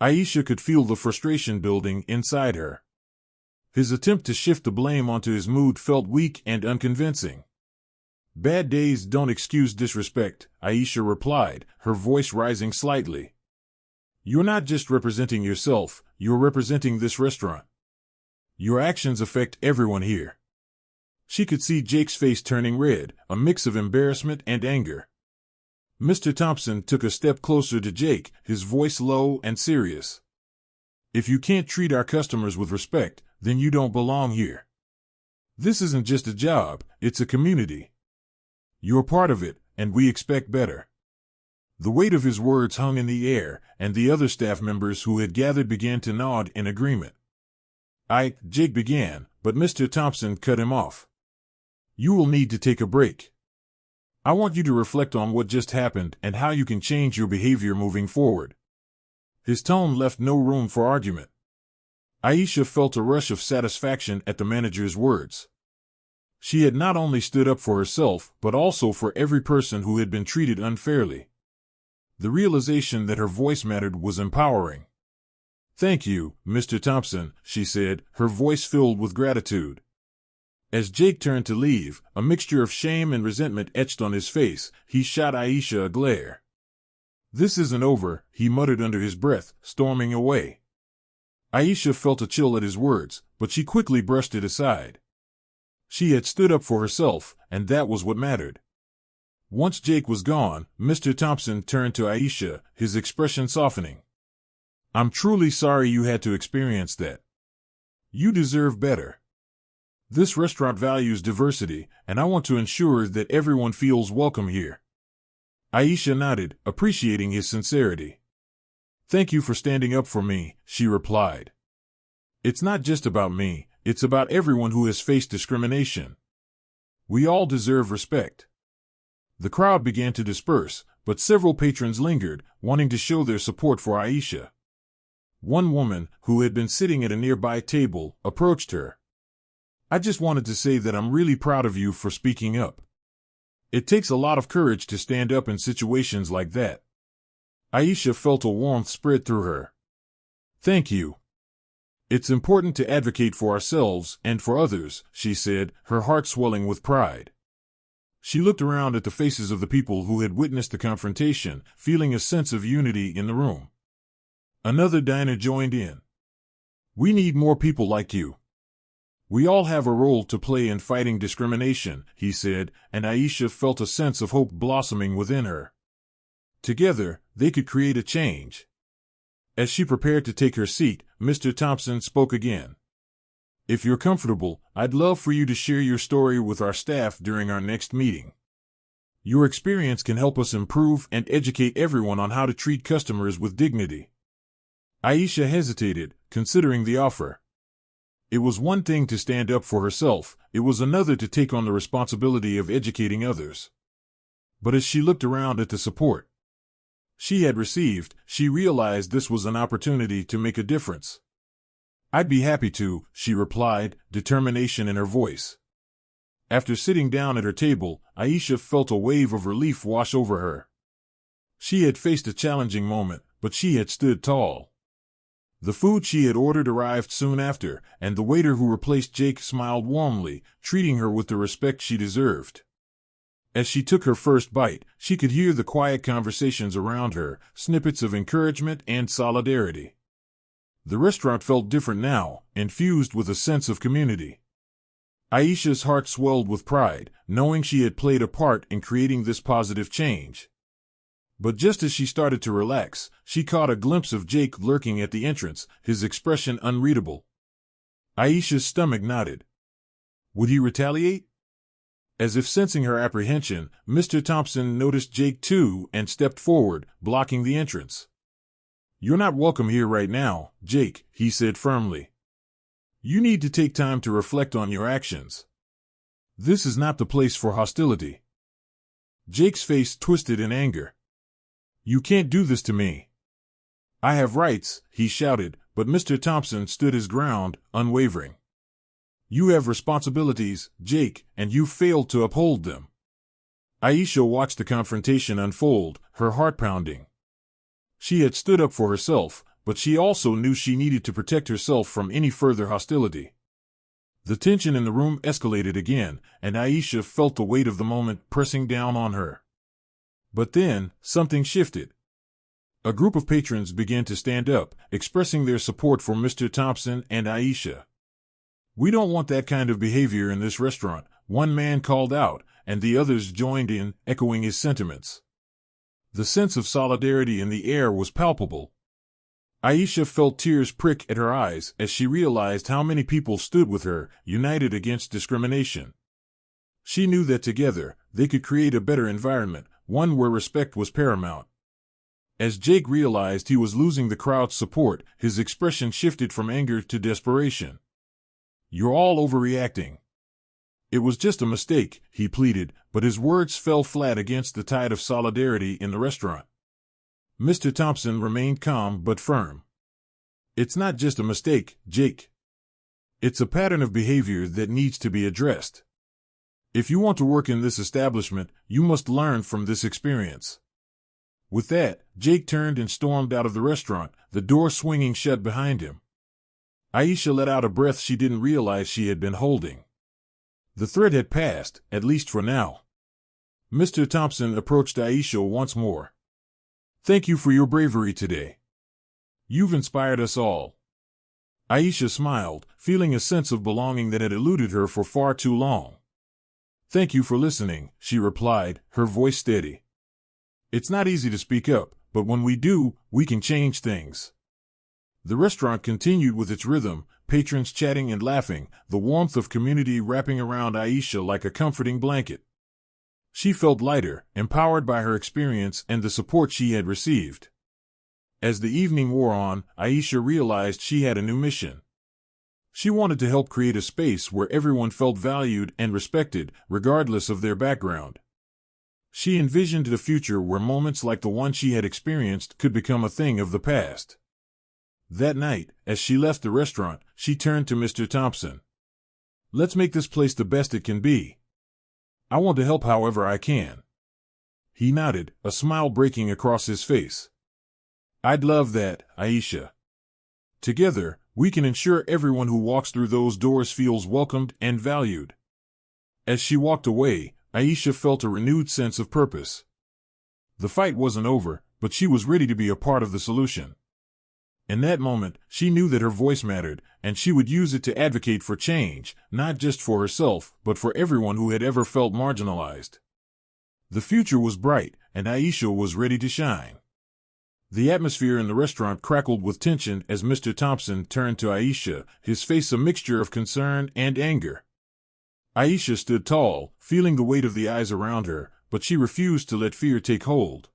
Aisha could feel the frustration building inside her. His attempt to shift the blame onto his mood felt weak and unconvincing. "Bad days don't excuse disrespect," Aisha replied, her voice rising slightly. "You're not just representing yourself, you're representing this restaurant. Your actions affect everyone here." She could see Jake's face turning red, a mix of embarrassment and anger. Mr. Thompson took a step closer to Jake, his voice low and serious. "If you can't treat our customers with respect, then you don't belong here. This isn't just a job, it's a community. You're part of it, and we expect better." The weight of his words hung in the air, and the other staff members who had gathered began to nod in agreement. Jake began, but Mr. Thompson cut him off. You will need to take a break. I want you to reflect on what just happened and how you can change your behavior moving forward. His tone left no room for argument. Aisha felt a rush of satisfaction at the manager's words. She had not only stood up for herself, but also for every person who had been treated unfairly. The realization that her voice mattered was empowering. Thank you, Mr. Thompson, she said, her voice filled with gratitude. As Jake turned to leave, a mixture of shame and resentment etched on his face. He shot Aisha a glare. This isn't over, he muttered under his breath, storming away. Aisha felt a chill at his words, but she quickly brushed it aside. She had stood up for herself, and that was what mattered. Once Jake was gone, Mr. Thompson turned to Aisha, his expression softening. I'm truly sorry you had to experience that. You deserve better. This restaurant values diversity, and I want to ensure that everyone feels welcome here. Aisha nodded, appreciating his sincerity. Thank you for standing up for me, she replied. It's not just about me, it's about everyone who has faced discrimination. We all deserve respect. The crowd began to disperse, but several patrons lingered, wanting to show their support for Aisha. One woman, who had been sitting at a nearby table, approached her. I just wanted to say that I'm really proud of you for speaking up. It takes a lot of courage to stand up in situations like that. Aisha felt a warmth spread through her. Thank you. It's important to advocate for ourselves and for others, she said, her heart swelling with pride. She looked around at the faces of the people who had witnessed the confrontation, feeling a sense of unity in the room. Another diner joined in. We need more people like you. We all have a role to play in fighting discrimination, he said, and Aisha felt a sense of hope blossoming within her. Together, they could create a change. As she prepared to take her seat, Mr. Thompson spoke again. If you're comfortable, I'd love for you to share your story with our staff during our next meeting. Your experience can help us improve and educate everyone on how to treat customers with dignity. Aisha hesitated, considering the offer. It was one thing to stand up for herself, it was another to take on the responsibility of educating others. But as she looked around at the support she had received, she realized this was an opportunity to make a difference. I'd be happy to, she replied, determination in her voice. After sitting down at her table, Aisha felt a wave of relief wash over her. She had faced a challenging moment, but she had stood tall. The food she had ordered arrived soon after, and the waiter who replaced Jake smiled warmly, treating her with the respect she deserved. As she took her first bite, she could hear the quiet conversations around her, snippets of encouragement and solidarity. The restaurant felt different now, infused with a sense of community. Aisha's heart swelled with pride, knowing she had played a part in creating this positive change. But just as she started to relax, she caught a glimpse of Jake lurking at the entrance, his expression unreadable. Aisha's stomach knotted. Would he retaliate? As if sensing her apprehension, Mr. Thompson noticed Jake too and stepped forward, blocking the entrance. You're not welcome here right now, Jake, he said firmly. You need to take time to reflect on your actions. This is not the place for hostility. Jake's face twisted in anger. You can't do this to me. I have rights, he shouted, but Mr. Thompson stood his ground, unwavering. You have responsibilities, Jake, and you failed to uphold them. Aisha watched the confrontation unfold, her heart pounding. She had stood up for herself, but she also knew she needed to protect herself from any further hostility. The tension in the room escalated again, and Aisha felt the weight of the moment pressing down on her. But then, something shifted. A group of patrons began to stand up, expressing their support for Mr. Thompson and Aisha. We don't want that kind of behavior in this restaurant, one man called out, and the others joined in, echoing his sentiments. The sense of solidarity in the air was palpable. Aisha felt tears prick at her eyes as she realized how many people stood with her, united against discrimination. She knew that together, they could create a better environment, one where respect was paramount. As Jake realized he was losing the crowd's support, his expression shifted from anger to desperation. "You're all overreacting." "It was just a mistake," he pleaded, but his words fell flat against the tide of solidarity in the restaurant. Mr. Thompson remained calm but firm. "It's not just a mistake, Jake. It's a pattern of behavior that needs to be addressed. If you want to work in this establishment, you must learn from this experience." With that, Jake turned and stormed out of the restaurant, the door swinging shut behind him. Aisha let out a breath she didn't realize she had been holding. The threat had passed, at least for now. Mr. Thompson approached Aisha once more. "Thank you for your bravery today. You've inspired us all." Aisha smiled, feeling a sense of belonging that had eluded her for far too long. "Thank you for listening," she replied, her voice steady. "It's not easy to speak up, but when we do, we can change things." The restaurant continued with its rhythm, patrons chatting and laughing, the warmth of community wrapping around Aisha like a comforting blanket. She felt lighter, empowered by her experience and the support she had received. As the evening wore on, Aisha realized she had a new mission. She wanted to help create a space where everyone felt valued and respected, regardless of their background. She envisioned a future where moments like the one she had experienced could become a thing of the past. That night, as she left the restaurant, she turned to Mr. Thompson. "Let's make this place the best it can be. I want to help however I can." He nodded, a smile breaking across his face. "I'd love that, Aisha. Together, we can ensure everyone who walks through those doors feels welcomed and valued." As she walked away, Aisha felt a renewed sense of purpose. The fight wasn't over, but she was ready to be a part of the solution. In that moment, she knew that her voice mattered, and she would use it to advocate for change, not just for herself, but for everyone who had ever felt marginalized. The future was bright, and Aisha was ready to shine. The atmosphere in the restaurant crackled with tension as Mr. Thompson turned to Aisha, his face a mixture of concern and anger. Aisha stood tall, feeling the weight of the eyes around her, but she refused to let fear take hold.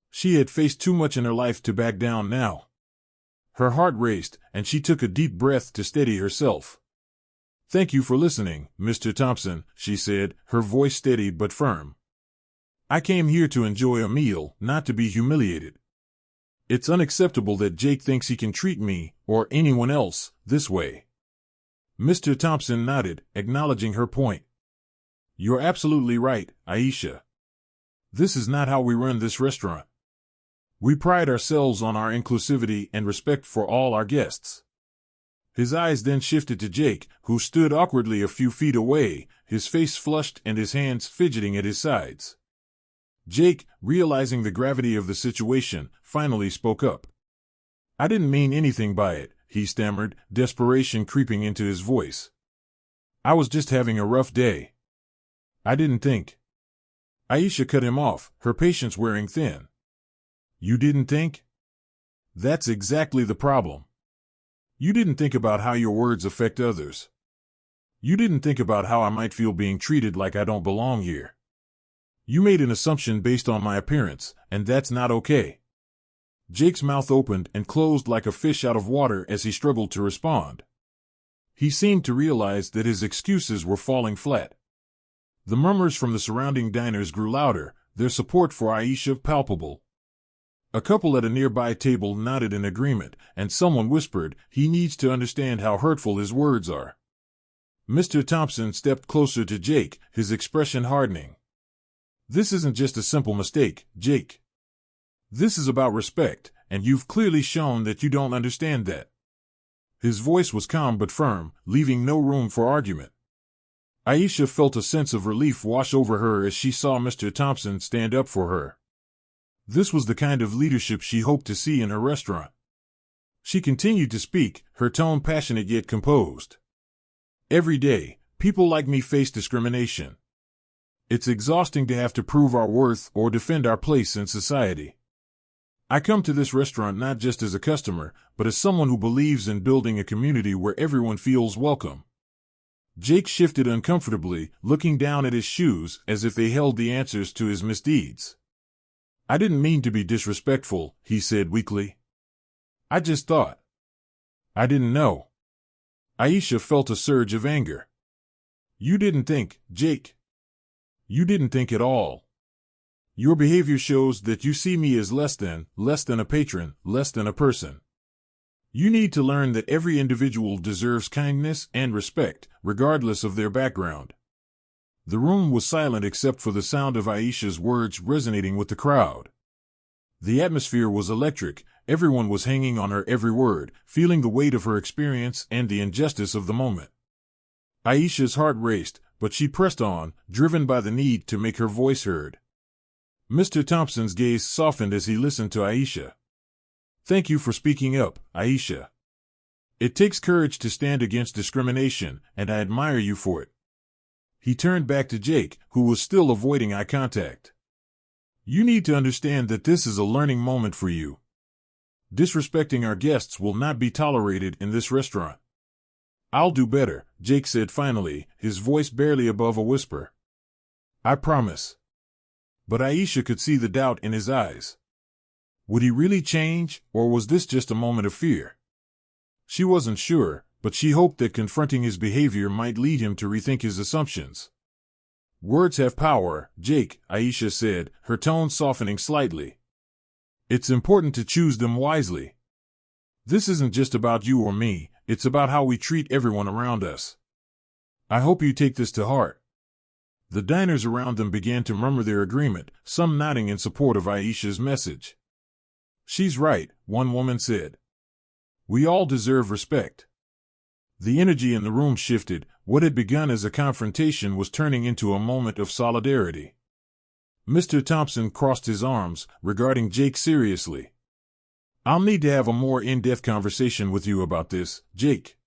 She had faced too much in her life to back down now. Her heart raced, and she took a deep breath to steady herself. "Thank you for listening, Mr. Thompson," she said, her voice steady but firm. "I came here to enjoy a meal, not to be humiliated. It's unacceptable that Jake thinks he can treat me, or anyone else, this way." Mr. Thompson nodded, acknowledging her point. "You're absolutely right, Aisha. This is not how we run this restaurant. We pride ourselves on our inclusivity and respect for all our guests." His eyes then shifted to Jake, who stood awkwardly a few feet away, his face flushed and his hands fidgeting at his sides. Jake, realizing the gravity of the situation, finally spoke up. "I didn't mean anything by it," he stammered, desperation creeping into his voice. "I was just having a rough day. I didn't think." Aisha cut him off, her patience wearing thin. "You didn't think? That's exactly the problem. You didn't think about how your words affect others. You didn't think about how I might feel being treated like I don't belong here. You made an assumption based on my appearance, and that's not okay." Jake's mouth opened and closed like a fish out of water as he struggled to respond. He seemed to realize that his excuses were falling flat. The murmurs from the surrounding diners grew louder, their support for Aisha palpable. A couple at a nearby table nodded in agreement, and someone whispered, "He needs to understand how hurtful his words are." Mr. Thompson stepped closer to Jake, his expression hardening. "This isn't just a simple mistake, Jake. This is about respect, and you've clearly shown that you don't understand that." His voice was calm but firm, leaving no room for argument. Aisha felt a sense of relief wash over her as she saw Mr. Thompson stand up for her. This was the kind of leadership she hoped to see in her restaurant. She continued to speak, her tone passionate yet composed. "Every day, people like me face discrimination. It's exhausting to have to prove our worth or defend our place in society. I come to this restaurant not just as a customer, but as someone who believes in building a community where everyone feels welcome." Jake shifted uncomfortably, looking down at his shoes as if they held the answers to his misdeeds. I didn't mean to be disrespectful, he said weakly. I just thought. I didn't know. Aisha felt a surge of anger. You didn't think, Jake. You didn't think at all. Your behavior shows that you see me as less than a patron, less than a person. You need to learn that every individual deserves kindness and respect, regardless of their background. The room was silent except for the sound of Aisha's words resonating with the crowd. The atmosphere was electric. Everyone was hanging on her every word, feeling the weight of her experience and the injustice of the moment. Aisha's heart raced, but she pressed on, driven by the need to make her voice heard. Mr. Thompson's gaze softened as he listened to Aisha. Thank you for speaking up, Aisha. It takes courage to stand against discrimination, and I admire you for it. He turned back to Jake, who was still avoiding eye contact. You need to understand that this is a learning moment for you. Disrespecting our guests will not be tolerated in this restaurant. I'll do better, Jake said finally, his voice barely above a whisper. I promise. But Aisha could see the doubt in his eyes. Would he really change, or was this just a moment of fear? She wasn't sure, but she hoped that confronting his behavior might lead him to rethink his assumptions. Words have power, Jake, Aisha said, her tone softening slightly. It's important to choose them wisely. This isn't just about you or me, it's about how we treat everyone around us. I hope you take this to heart. The diners around them began to murmur their agreement, some nodding in support of Aisha's message. She's right, one woman said. We all deserve respect. The energy in the room shifted. What had begun as a confrontation was turning into a moment of solidarity. Mr. Thompson crossed his arms, regarding Jake seriously. I'll need to have a more in-depth conversation with you about this, Jake.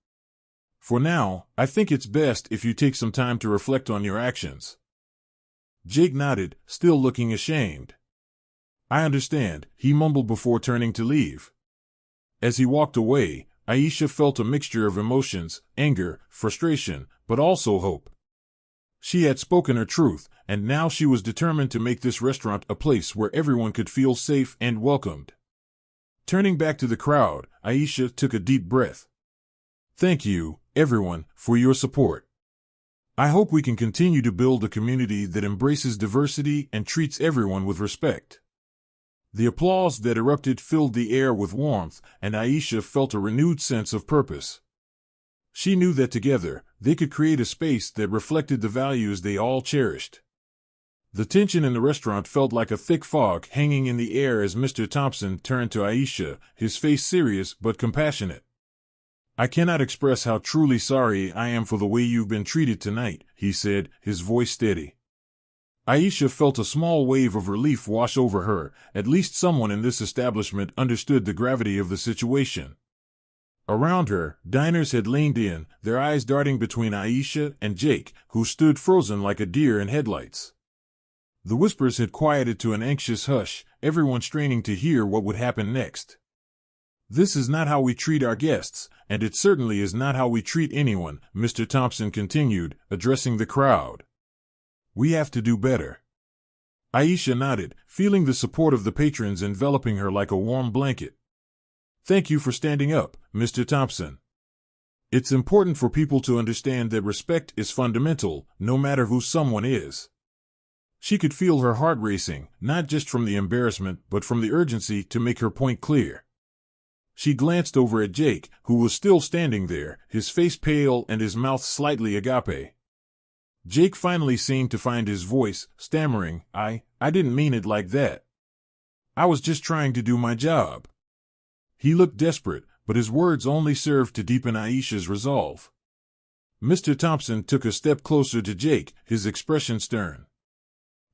For now, I think it's best if you take some time to reflect on your actions. Jake nodded, still looking ashamed. I understand, he mumbled before turning to leave. As he walked away, Aisha felt a mixture of emotions, anger, frustration, but also hope. She had spoken her truth, and now she was determined to make this restaurant a place where everyone could feel safe and welcomed. Turning back to the crowd, Aisha took a deep breath. Thank you, everyone, for your support. I hope we can continue to build a community that embraces diversity and treats everyone with respect. The applause that erupted filled the air with warmth, and Aisha felt a renewed sense of purpose. She knew that together, they could create a space that reflected the values they all cherished. The tension in the restaurant felt like a thick fog hanging in the air as Mr. Thompson turned to Aisha, his face serious but compassionate. I cannot express how truly sorry I am for the way you've been treated tonight, he said, his voice steady. Aisha felt a small wave of relief wash over her. At least someone in this establishment understood the gravity of the situation. Around her, diners had leaned in, their eyes darting between Aisha and Jake, who stood frozen like a deer in headlights. The whispers had quieted to an anxious hush, everyone straining to hear what would happen next. This is not how we treat our guests, and it certainly is not how we treat anyone, Mr. Thompson continued, addressing the crowd. We have to do better. Aisha nodded, feeling the support of the patrons enveloping her like a warm blanket. Thank you for standing up, Mr. Thompson. It's important for people to understand that respect is fundamental, no matter who someone is. She could feel her heart racing, not just from the embarrassment but from the urgency to make her point clear. She glanced over at Jake, who was still standing there, his face pale and his mouth slightly agape. Jake finally seemed to find his voice, stammering, I didn't mean it like that. I was just trying to do my job. He looked desperate, but his words only served to deepen Aisha's resolve. Mr. Thompson took a step closer to Jake, his expression stern.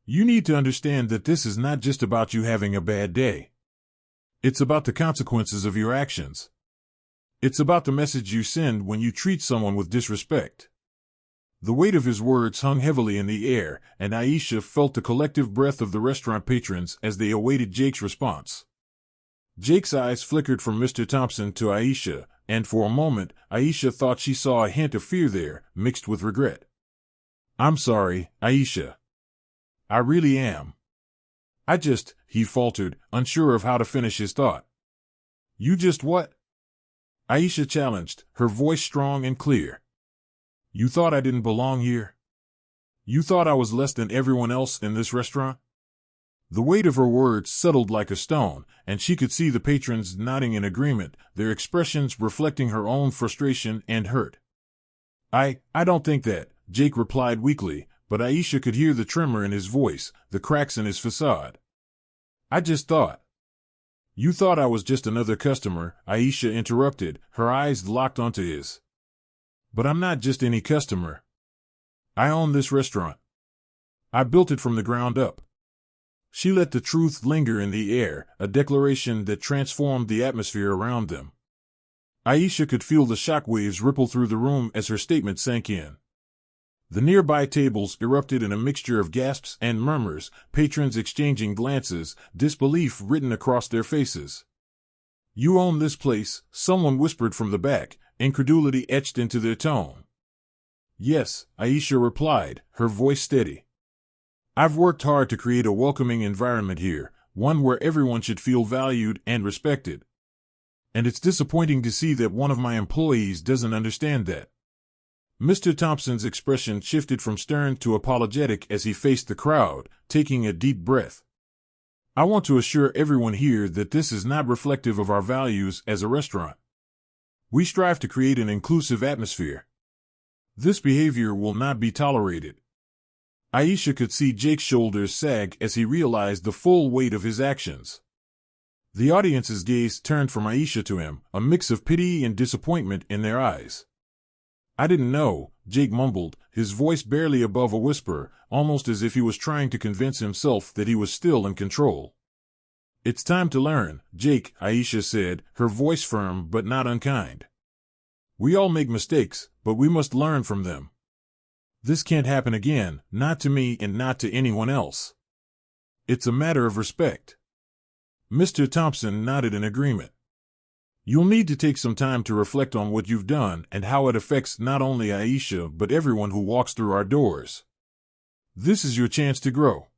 You need to understand that this is not just about you having a bad day. It's about the consequences of your actions. It's about the message you send when you treat someone with disrespect. The weight of his words hung heavily in the air, and Aisha felt the collective breath of the restaurant patrons as they awaited Jake's response. Jake's eyes flickered from Mr. Thompson to Aisha, and for a moment, Aisha thought she saw a hint of fear there, mixed with regret. I'm sorry, Aisha. I really am. He faltered, unsure of how to finish his thought. You just what? Aisha challenged, her voice strong and clear. You thought I didn't belong here? You thought I was less than everyone else in this restaurant? The weight of her words settled like a stone, and she could see the patrons nodding in agreement, their expressions reflecting her own frustration and hurt. I don't think that, Jake replied weakly, but Aisha could hear the tremor in his voice, the cracks in his facade. I just thought. You thought I was just another customer, Aisha interrupted, her eyes locked onto his. But I'm not just any customer. I own this restaurant. I built it from the ground up. She let the truth linger in the air, a declaration that transformed the atmosphere around them. Aisha could feel the shockwaves ripple through the room as her statement sank in. The nearby tables erupted in a mixture of gasps and murmurs, patrons exchanging glances, disbelief written across their faces. You own this place, someone whispered from the back, incredulity etched into their tone. Yes, Aisha replied, her voice steady. I've worked hard to create a welcoming environment here, one where everyone should feel valued and respected. And it's disappointing to see that one of my employees doesn't understand that. Mr. Thompson's expression shifted from stern to apologetic as he faced the crowd, taking a deep breath. I want to assure everyone here that this is not reflective of our values as a restaurant. We strive to create an inclusive atmosphere. This behavior will not be tolerated. Aisha could see Jake's shoulders sag as he realized the full weight of his actions. The audience's gaze turned from Aisha to him, a mix of pity and disappointment in their eyes. I didn't know, Jake mumbled, his voice barely above a whisper, almost as if he was trying to convince himself that he was still in control. It's time to learn, Jake, Aisha said, her voice firm but not unkind. We all make mistakes, but we must learn from them. This can't happen again, not to me and not to anyone else. It's a matter of respect. Mr. Thompson nodded in agreement. You'll need to take some time to reflect on what you've done and how it affects not only Aisha but everyone who walks through our doors. This is your chance to grow.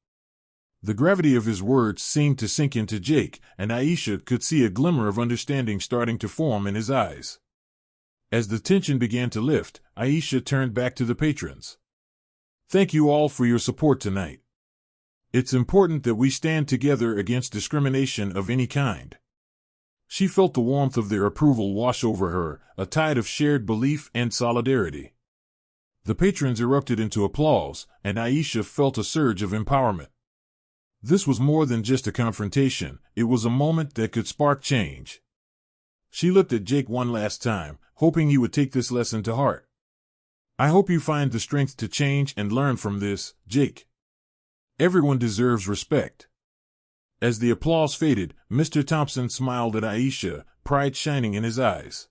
The gravity of his words seemed to sink into Jake, and Aisha could see a glimmer of understanding starting to form in his eyes. As the tension began to lift, Aisha turned back to the patrons. Thank you all for your support tonight. It's important that we stand together against discrimination of any kind. She felt the warmth of their approval wash over her, a tide of shared belief and solidarity. The patrons erupted into applause, and Aisha felt a surge of empowerment. This was more than just a confrontation, it was a moment that could spark change. She looked at Jake one last time, hoping he would take this lesson to heart. I hope you find the strength to change and learn from this, Jake. Everyone deserves respect. As the applause faded, Mr. Thompson smiled at Aisha, pride shining in his eyes.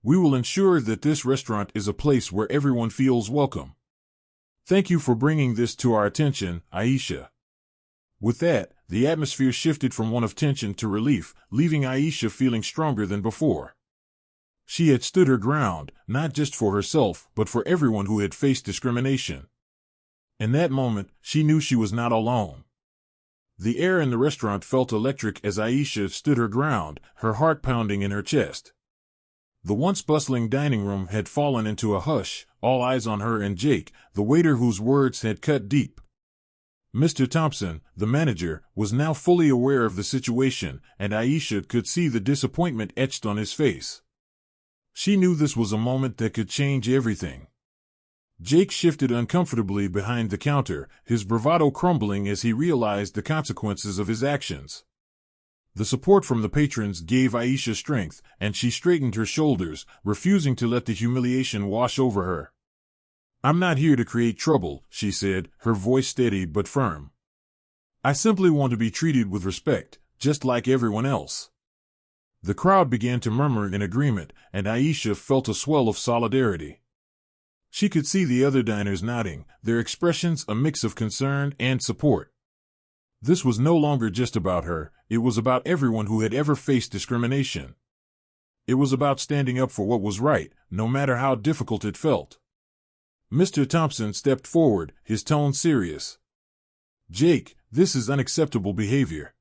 We will ensure that this restaurant is a place where everyone feels welcome. Thank you for bringing this to our attention, Aisha. With that, the atmosphere shifted from one of tension to relief, leaving Aisha feeling stronger than before. She had stood her ground, not just for herself, but for everyone who had faced discrimination. In that moment, she knew she was not alone. The air in the restaurant felt electric as Aisha stood her ground, her heart pounding in her chest. The once bustling dining room had fallen into a hush, all eyes on her and Jake, the waiter whose words had cut deep. Mr. Thompson, the manager, was now fully aware of the situation, and Aisha could see the disappointment etched on his face. She knew this was a moment that could change everything. Jake shifted uncomfortably behind the counter, his bravado crumbling as he realized the consequences of his actions. The support from the patrons gave Aisha strength, and she straightened her shoulders, refusing to let the humiliation wash over her. I'm not here to create trouble, she said, her voice steady but firm. I simply want to be treated with respect, just like everyone else. The crowd began to murmur in agreement, and Aisha felt a swell of solidarity. She could see the other diners nodding, their expressions a mix of concern and support. This was no longer just about her, it was about everyone who had ever faced discrimination. It was about standing up for what was right, no matter how difficult it felt. Mr. Thompson stepped forward, his tone serious. Jake, This is unacceptable behavior.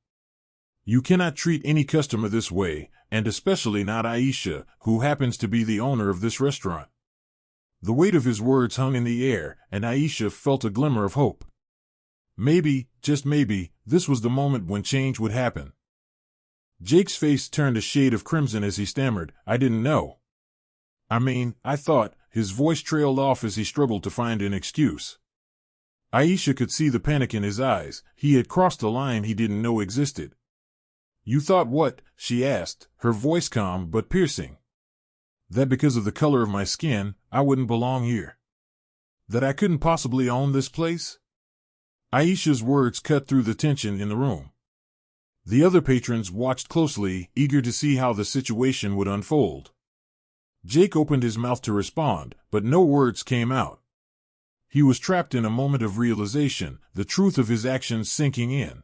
You cannot treat any customer this way, and especially not Aisha, who happens to be the owner of this restaurant. The weight of his words hung in the air, and Aisha felt a glimmer of hope. Maybe, just maybe, this was the moment when change would happen. Jake's face turned a shade of crimson as he stammered, "I didn't know. I thought," his voice trailed off as he struggled to find an excuse. Aisha could see the panic in his eyes. He had crossed a line he didn't know existed. "You thought what?" she asked, her voice calm but piercing. "That because of the color of my skin, I wouldn't belong here? That I couldn't possibly own this place?" Aisha's words cut through the tension in the room. The other patrons watched closely, eager to see how the situation would unfold. Jake opened his mouth to respond, but no words came out. He was trapped in a moment of realization, the truth of his actions sinking in.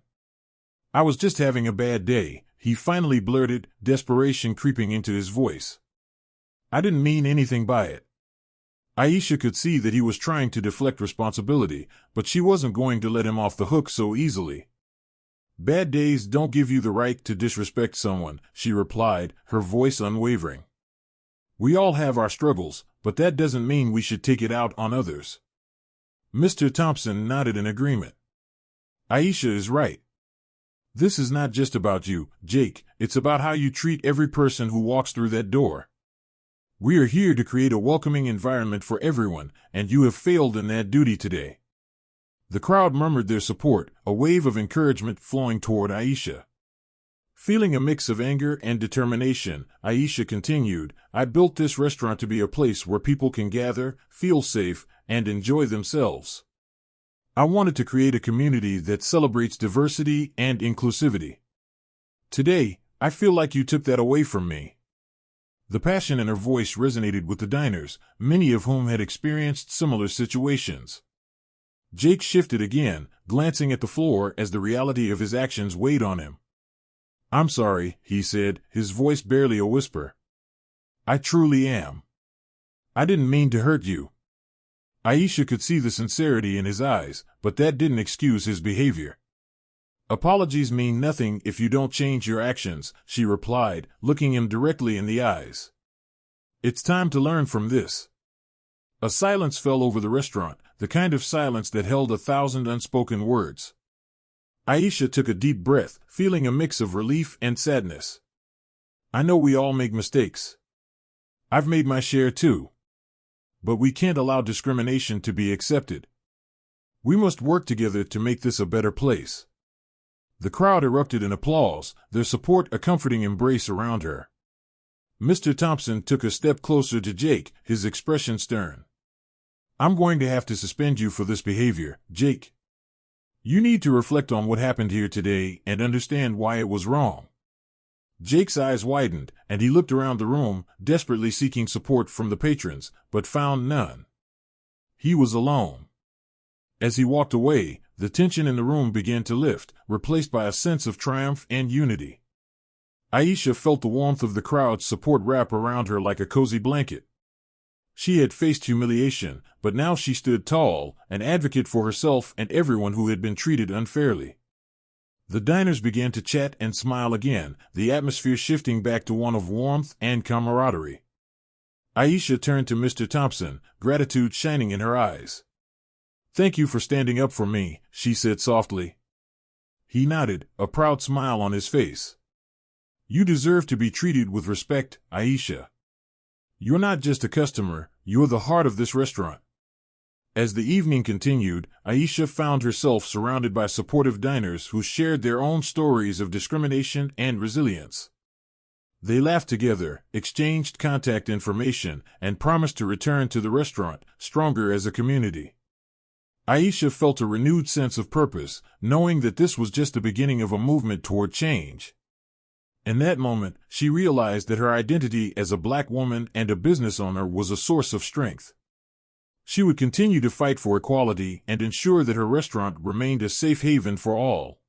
"I was just having a bad day," he finally blurted, desperation creeping into his voice. "I didn't mean anything by it." Aisha could see that he was trying to deflect responsibility, but she wasn't going to let him off the hook so easily. "Bad days don't give you the right to disrespect someone," she replied, her voice unwavering. "We all have our struggles, but that doesn't mean we should take it out on others." Mr. Thompson nodded in agreement. "Aisha is right. This is not just about you, Jake, it's about how you treat every person who walks through that door. We are here to create a welcoming environment for everyone, and you have failed in that duty today." The crowd murmured their support, a wave of encouragement flowing toward Aisha. Feeling a mix of anger and determination, Aisha continued, "I built this restaurant to be a place where people can gather, feel safe, and enjoy themselves. I wanted to create a community that celebrates diversity and inclusivity. Today, I feel like you took that away from me." The passion in her voice resonated with the diners, many of whom had experienced similar situations. Jake shifted again, glancing at the floor as the reality of his actions weighed on him. "I'm sorry," he said, his voice barely a whisper. "I truly am. I didn't mean to hurt you." Aisha could see the sincerity in his eyes, but that didn't excuse his behavior. "Apologies mean nothing if you don't change your actions," she replied, looking him directly in the eyes. "It's time to learn from this." A silence fell over the restaurant, the kind of silence that held 1,000 unspoken words. Aisha took a deep breath, feeling a mix of relief and sadness. "I know we all make mistakes. I've made my share too. But we can't allow discrimination to be accepted. We must work together to make this a better place." The crowd erupted in applause, their support a comforting embrace around her. Mr. Thompson took a step closer to Jake, his expression stern. "I'm going to have to suspend you for this behavior, Jake. You need to reflect on what happened here today and understand why it was wrong." Jake's eyes widened, and he looked around the room, desperately seeking support from the patrons, but found none. He was alone. As he walked away, the tension in the room began to lift, replaced by a sense of triumph and unity. Aisha felt the warmth of the crowd's support wrap around her like a cozy blanket. She had faced humiliation, but now she stood tall, an advocate for herself and everyone who had been treated unfairly. The diners began to chat and smile again, the atmosphere shifting back to one of warmth and camaraderie. Aisha turned to Mr. Thompson, gratitude shining in her eyes. "Thank you for standing up for me," she said softly. He nodded, a proud smile on his face. "You deserve to be treated with respect, Aisha. You're not just a customer, you're the heart of this restaurant." As the evening continued, Aisha found herself surrounded by supportive diners who shared their own stories of discrimination and resilience. They laughed together, exchanged contact information, and promised to return to the restaurant, stronger as a community. Aisha felt a renewed sense of purpose, knowing that this was just the beginning of a movement toward change. In that moment, she realized that her identity as a black woman and a business owner was a source of strength. She would continue to fight for equality and ensure that her restaurant remained a safe haven for all.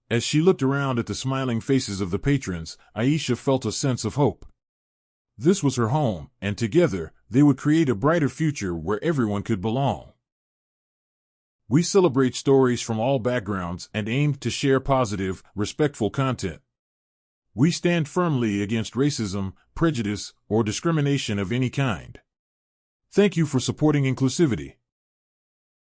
As she looked around at the smiling faces of the patrons, Aisha felt a sense of hope. This was her home, and together, they would create a brighter future where everyone could belong. We celebrate stories from all backgrounds and aim to share positive, respectful content. We stand firmly against racism, prejudice, or discrimination of any kind. Thank you for supporting inclusivity.